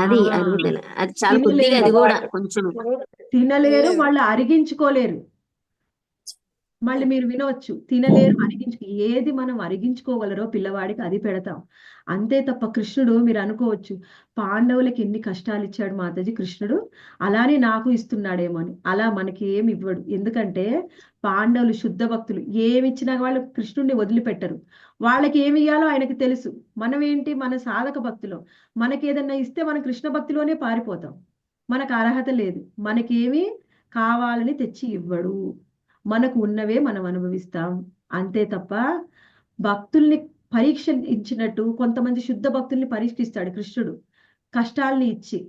అది ఆ, అరుగుదల, అది చాలా కొద్దిగా, అది కూడా కొంచెం తినలేరు, వాళ్ళు అరిగించుకోలేరు. మళ్ళీ మీరు వినవచ్చు, తినలేరు ఏది మనం అరిగించుకోగలరో పిల్లవాడికి అది పెడతాం. అంతే తప్ప కృష్ణుడు, మీరు అనుకోవచ్చు పాండవులకి ఎన్ని కష్టాలు ఇచ్చాడు మాతాజీ కృష్ణుడు, అలానే నాకు ఇస్తున్నాడేమో అని. అలా మనకి ఏమి ఇవ్వడు. ఎందుకంటే పాండవులు శుద్ధ భక్తులు, ఏమి ఇచ్చినా వాళ్ళు కృష్ణుడిని వదిలిపెట్టరు. వాళ్ళకి ఏమి ఇయ్యాలో ఆయనకి తెలుసు. మనం ఏంటి, మన సాధక భక్తిలో మనకి ఏదన్నా ఇస్తే మనం కృష్ణ భక్తిలోనే పారిపోతాం. మనకు అర్హత లేదు, మనకేమి కావాలని తెచ్చి ఇవ్వడు, మనకు ఉన్నవే మనం అనుభవిస్తాం. అంతే తప్ప భక్తుల్ని పరీక్ష ఇచ్చినట్టు కొంతమంది శుద్ధ భక్తుల్ని పరీక్షిస్తాడు కృష్ణుడు కష్టాల్ని ఇచ్చి.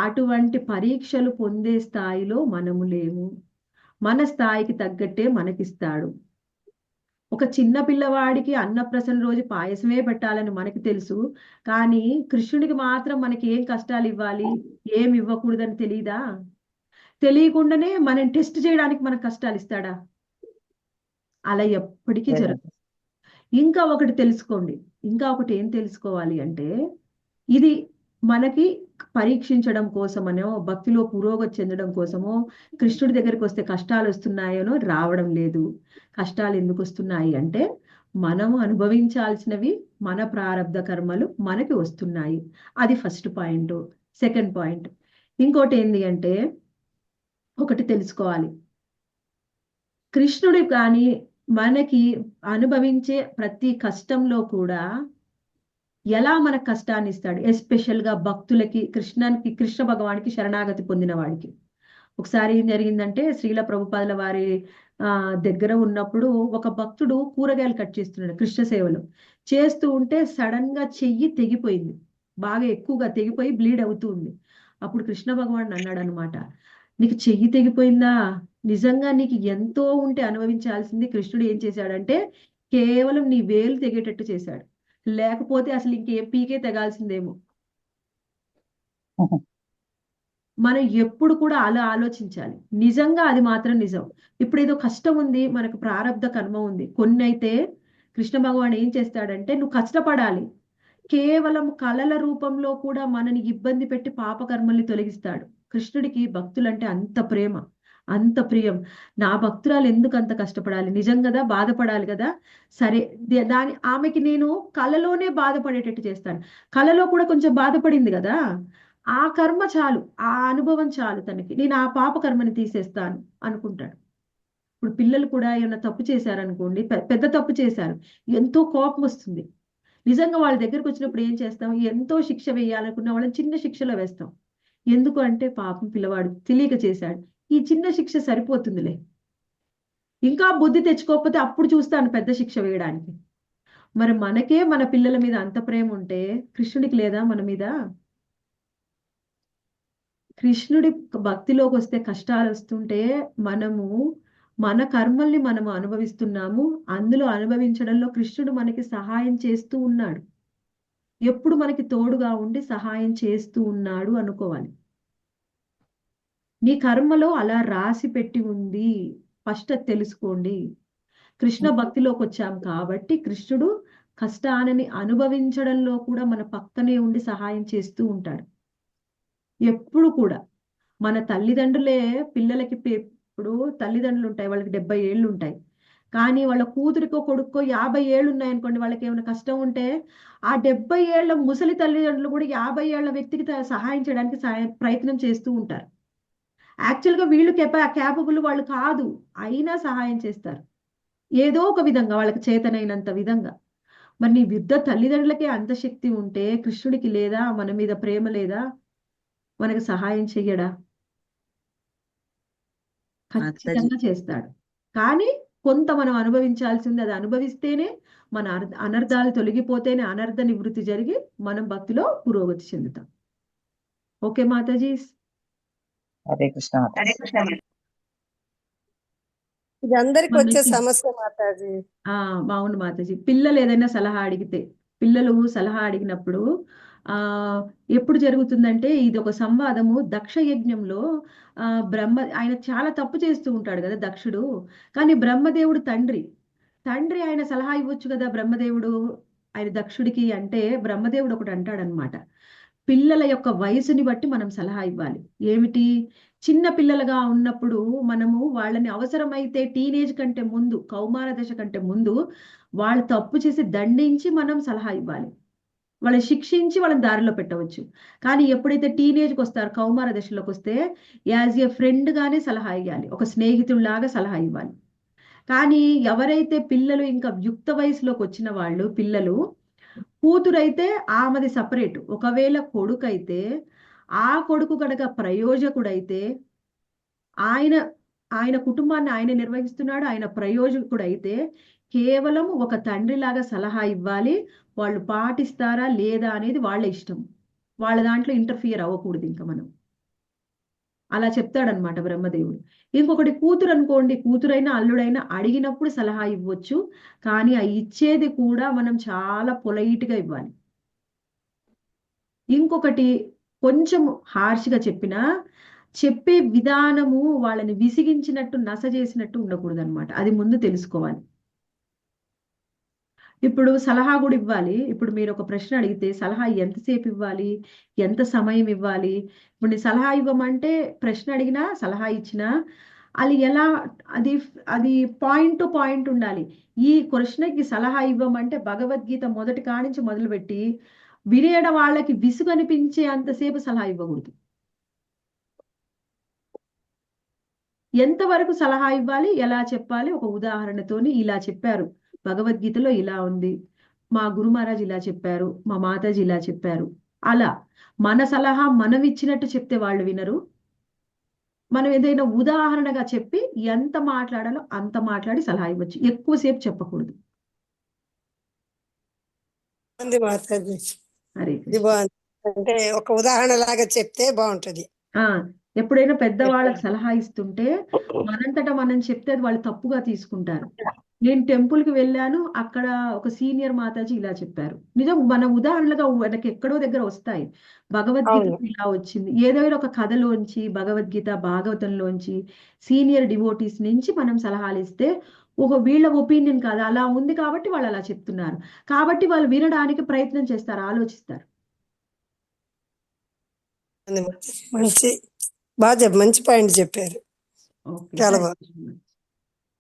అటువంటి పరీక్షలు పొందే స్థాయిలో మనము లేము. మన స్థాయికి తగ్గట్టే మనకిస్తాడు. ఒక చిన్న పిల్లవాడికి అన్నప్రసన్న రోజు పాయసమే పెట్టాలని మనకి తెలుసు, కానీ కృష్ణుడికి మాత్రం మనకి ఏం కష్టాలు ఇవ్వాలి ఏం ఇవ్వకూడదని తెలీదా? తెలియకుండానే మనం టెస్ట్ చేయడానికి మనకు కష్టాలు ఇస్తాడా? అలా ఎప్పటికీ జరగదు. ఇంకా ఒకటి తెలుసుకోండి, ఇంకా ఒకటి ఏం తెలుసుకోవాలి అంటే, ఇది మనకి పరీక్షించడం కోసమనో భక్తిలో పురోగతి చెందడం కోసమో కృష్ణుడి దగ్గరికి వస్తే కష్టాలు వస్తున్నాయనో రావడం లేదు. కష్టాలు ఎందుకు వస్తున్నాయి అంటే మనము అనుభవించాల్సినవి, మన ప్రారబ్ధ కర్మలు మనకి వస్తున్నాయి. అది ఫస్ట్ పాయింట్. సెకండ్ పాయింట్ ఇంకోటి ఏంది అంటే, ఒకటి తెలుసుకోవాలి, కృష్ణుడు కానీ మనకి అనుభవించే ప్రతి కష్టంలో కూడా ఎలా మన కష్టాన్ని ఇస్తాడు, ఎస్పెషల్ గా భక్తులకి, కృష్ణ భగవానికి శరణాగతి పొందిన వాడికి. ఒకసారి ఏం జరిగిందంటే, శ్రీల ప్రభుపాదుల వారి దగ్గర ఉన్నప్పుడు ఒక భక్తుడు కూరగాయలు కట్ చేస్తున్నాడు కృష్ణ సేవలో చేస్తూ ఉంటే సడన్ గా చెయ్యి తెగిపోయింది, బాగా ఎక్కువగా తెగిపోయి బ్లీడ్ అవుతూ ఉంది. అప్పుడు కృష్ణ భగవాన్ అన్నాడు అనమాట, నీకు చెయ్యి తెగిపోయిందా, నిజంగా నీకు ఎంతో ఉంటే అనుభవించాల్సింది కృష్ణుడు ఏం చేశాడంటే కేవలం నీ వేలు తెగేటట్టు చేశాడు. లేకపోతే అసలు ఇంకేం పీకే తెగాల్సిందేమో. మనం ఎప్పుడు కూడా అలా ఆలోచించాలి. నిజంగా అది మాత్రం నిజం. ఇప్పుడు ఏదో కష్టం ఉంది, మనకు ప్రారంధ కర్మ ఉంది. కొన్ని అయితే కృష్ణ భగవాన్ ఏం చేస్తాడంటే నువ్వు కష్టపడాలి. కేవలం కళల రూపంలో కూడా మనని ఇబ్బంది పెట్టి పాపకర్మల్ని తొలగిస్తాడు. కృష్ణుడికి భక్తులంటే అంత ప్రేమ, అంత ప్రియం. నా భక్తురాలు ఎందుకు అంత కష్టపడాలి? నిజం కదా, బాధపడాలి కదా. సరే, ఆమెకి నేను కళలోనే బాధపడేటట్టు చేస్తాను. కళలో కూడా కొంచెం బాధపడింది కదా, ఆ కర్మ చాలు, ఆ అనుభవం చాలు తనకి, నేను ఆ పాప కర్మని తీసేస్తాను అనుకుంటాడు. ఇప్పుడు పిల్లలు కూడా ఏమైనా తప్పు చేశారనుకోండి, పెద్ద తప్పు చేశారు, ఎంతో కోపం వస్తుంది. నిజంగా వాళ్ళ దగ్గరకు వచ్చినప్పుడు ఏం చేస్తాం? ఎంతో శిక్ష వేయాలనుకున్న వాళ్ళని చిన్న శిక్షలో వేస్తాం. ఎందుకు అంటే పాపం పిల్లవాడు తెలియక చేశాడు, ఈ చిన్న శిక్ష సరిపోతుందిలే, ఇంకా బుద్ధి తెచ్చుకోకపోతే అప్పుడు చూస్తాను పెద్ద శిక్ష వేయడానికి. మరి మనకే మన పిల్లల మీద అంత ప్రేమ ఉంటే కృష్ణుడికి లేదా మన మీద? కృష్ణుడి భక్తిలోకి వస్తే కష్టాలు వస్తుంటే మనము మన కర్మల్ని మనము అనుభవిస్తున్నాము. అందులో అనుభవించడంలో కృష్ణుడు మనకి సహాయం చేస్తూ ఉన్నాడు. ఎప్పుడు మనకి తోడుగా ఉండి సహాయం చేస్తూ ఉన్నాడు అనుకోవాలి. నీ కర్మలో అలా రాసి పెట్టి ఉంది, ఫస్ట్ అది తెలుసుకోండి. కృష్ణ భక్తిలోకి వచ్చాం కాబట్టి కృష్ణుడు కష్టాన్ని అనుభవించడంలో కూడా మన పక్కనే ఉండి సహాయం చేస్తూ ఉంటాడు. ఎప్పుడు కూడా మన తల్లిదండ్రులే పిల్లలకి ఇప్పుడు తల్లిదండ్రులు ఉంటాయి, వాళ్ళకి 70 ఏళ్ళు ఉంటాయి, కానీ వాళ్ళ కూతురికో కొడుకో 50 ఏళ్ళు ఉన్నాయనుకోండి, వాళ్ళకి ఏమైనా కష్టం ఉంటే ఆ 70 ఏళ్ల ముసలి తల్లిదండ్రులు కూడా 50 ఏళ్ల వ్యక్తికి సహాయం చేయడానికి ప్రయత్నం చేస్తూ ఉంటారు. యాక్చువల్గా వీళ్ళు క్యాపబుల్ వాళ్ళు కాదు, అయినా సహాయం చేస్తారు ఏదో ఒక విధంగా, వాళ్ళకి చేతనైనంత విధంగా. మరి నీ వృద్ధ తల్లిదండ్రులకే అంత శక్తి ఉంటే కృష్ణుడికి లేదా? మన మీద ప్రేమ లేదా? మనకు సహాయం చెయ్యడా? ఖచ్చితంగా చేస్తాడు. కానీ కొంత మనం అనుభవించాల్సింది, అది అనుభవిస్తేనే మన అనర్థాలు తొలగిపోతేనే అనర్థ నివృత్తి జరిగి మనం భక్తిలో పురోగతి చెందుతాం. ఓకే మాతాజీ. హరే కృష్ణ. హరే కృష్ణ. ఇది అందరికి వచ్చే సమస్య మాతాజీ. అవును మాతాజీ. పిల్లలు ఏదైనా సలహా అడిగితే, పిల్లలు సలహా అడిగినప్పుడు ఎప్పుడు జరుగుతుందంటే, ఇది ఒక సంవాదము. దక్ష యజ్ఞంలో ఆయన చాలా తప్పు చేస్తూ ఉంటాడు కదా దక్షుడు. కానీ బ్రహ్మదేవుడు తండ్రి ఆయన సలహా ఇవ్వచ్చు కదా బ్రహ్మదేవుడు ఆయన దక్షుడికి. అంటే బ్రహ్మదేవుడు ఒకటి అంటాడనమాట, పిల్లల యొక్క వయసుని బట్టి మనం సలహా ఇవ్వాలి. ఏమిటి? చిన్న పిల్లలుగా ఉన్నప్పుడు మనము వాళ్ళని అవసరమైతే టీనేజ్ కంటే ముందు, కౌమార దశ కంటే ముందు వాళ్ళు తప్పు చేసి దండించి మనం సలహా ఇవ్వాలి, వాళ్ళని శిక్షించి వాళ్ళని దారిలో పెట్టవచ్చు. కానీ ఎప్పుడైతే టీనేజ్కి వస్తారు, కౌమార దశలోకి వస్తే యాజ్ ఏ ఫ్రెండ్ గానే సలహా ఇవ్వాలి, ఒక స్నేహితుల్లాగా సలహా ఇవ్వాలి. కానీ ఎవరైతే పిల్లలు ఇంకా యుక్త వయసులోకి వచ్చిన వాళ్ళు, పిల్లలు, కూతురైతే ఆమెది సపరేట్, ఒకవేళ కొడుకు అయితే ఆ కొడుకు కనుక ప్రయోజకుడైతే ఆయన కుటుంబాన్ని ఆయన నిర్వహిస్తున్నాడు, ఆయన ప్రయోజకుడైతే కేవలం ఒక తండ్రిలాగా సలహా ఇవ్వాలి. వాళ్ళు పాటిస్తారా లేదా అనేది వాళ్ళ ఇష్టం, వాళ్ళ దాంట్లో ఇంటర్ఫియర్ అవ్వకూడదు ఇంకా మనం. అలా చెప్తాడనమాట బ్రహ్మదేవుడు. ఇంకొకటి కూతురు అనుకోండి, కూతురైనా అల్లుడైనా అడిగినప్పుడు సలహా ఇవ్వచ్చు, కానీ ఆ ఇచ్చేది కూడా మనం చాలా పొలైట్గా ఇవ్వాలి. ఇంకొకటి కొంచెం హార్ష్గా చెప్పినా చెప్పే విధానము వాళ్ళని విసిగించినట్టు, నస చేసినట్టు ఉండకూడదు అనమాట. అది ముందు తెలుసుకోవాలి. ఇప్పుడు సలహా కూడా ఇవ్వాలి. ఇప్పుడు మీరు ఒక ప్రశ్న అడిగితే సలహా ఎంతసేపు ఇవ్వాలి, ఎంత సమయం ఇవ్వాలి? ఇప్పుడు నేను సలహా ఇవ్వమంటే ప్రశ్న అడిగినా సలహా ఇచ్చినా అది ఎలా, అది పాయింట్ టు పాయింట్ ఉండాలి. ఈ ప్రశ్నకి సలహా ఇవ్వమంటే భగవద్గీత మొదటి కానించి మొదలుపెట్టి వినేయడం వాళ్ళకి విసుగు అనిపించే అంతసేపు సలహా ఇవ్వకూడదు. ఎంతవరకు సలహా ఇవ్వాలి, ఎలా చెప్పాలి, ఒక ఉదాహరణతోని ఇలా చెప్పారు, భగవద్గీతలో ఇలా ఉంది, మా గురు మహారాజ్ ఇలా చెప్పారు, మా మాతాజీ ఇలా చెప్పారు, అలా మన సలహా మనం ఇచ్చినట్టు చెప్తే వాళ్ళు వినరు. మనం ఏదైనా ఉదాహరణగా చెప్పి ఎంత మాట్లాడాలో అంత మాట్లాడి సలహా ఇవ్వచ్చు, ఎక్కువసేపు చెప్పకూడదు. మాతాజీ హరే ఇది కృష్ణ. బాగుంది, అంటే ఒక ఉదాహరణ లాగా చెప్తే బాగుంటది. ఎప్పుడైనా పెద్దవాళ్ళకి సలహా ఇస్తుంటే మనంతటా మనం చెప్తే అది వాళ్ళు తప్పుగా తీసుకుంటారు. నేను టెంపుల్ కి వెళ్ళాను, అక్కడ ఒక సీనియర్ మాతాజీ ఇలా చెప్పారు. నిజం, మన ఉదాహరణలుగా మనకి ఎక్కడో దగ్గర వస్తాయి. భగవద్గీత అవును. ఇలా వచ్చింది, ఏదైనా ఒక కథలోంచి, భగవద్గీత భాగవతంలోంచి, సీనియర్ డివోటీస్ నుంచి మనం సలహాలు ఇస్తే వీళ్ళ ఒపీనియన్ కాదు, అలా ఉంది కాబట్టి వాళ్ళు అలా చెప్తున్నారు, కాబట్టి వాళ్ళు వినడానికి ప్రయత్నం చేస్తారు, ఆలోచిస్తారు. మంచి మంచి పాయింట్ చెప్పారు. ఓకే, చాలా థ్యాంక్ బాగుంది. యూ.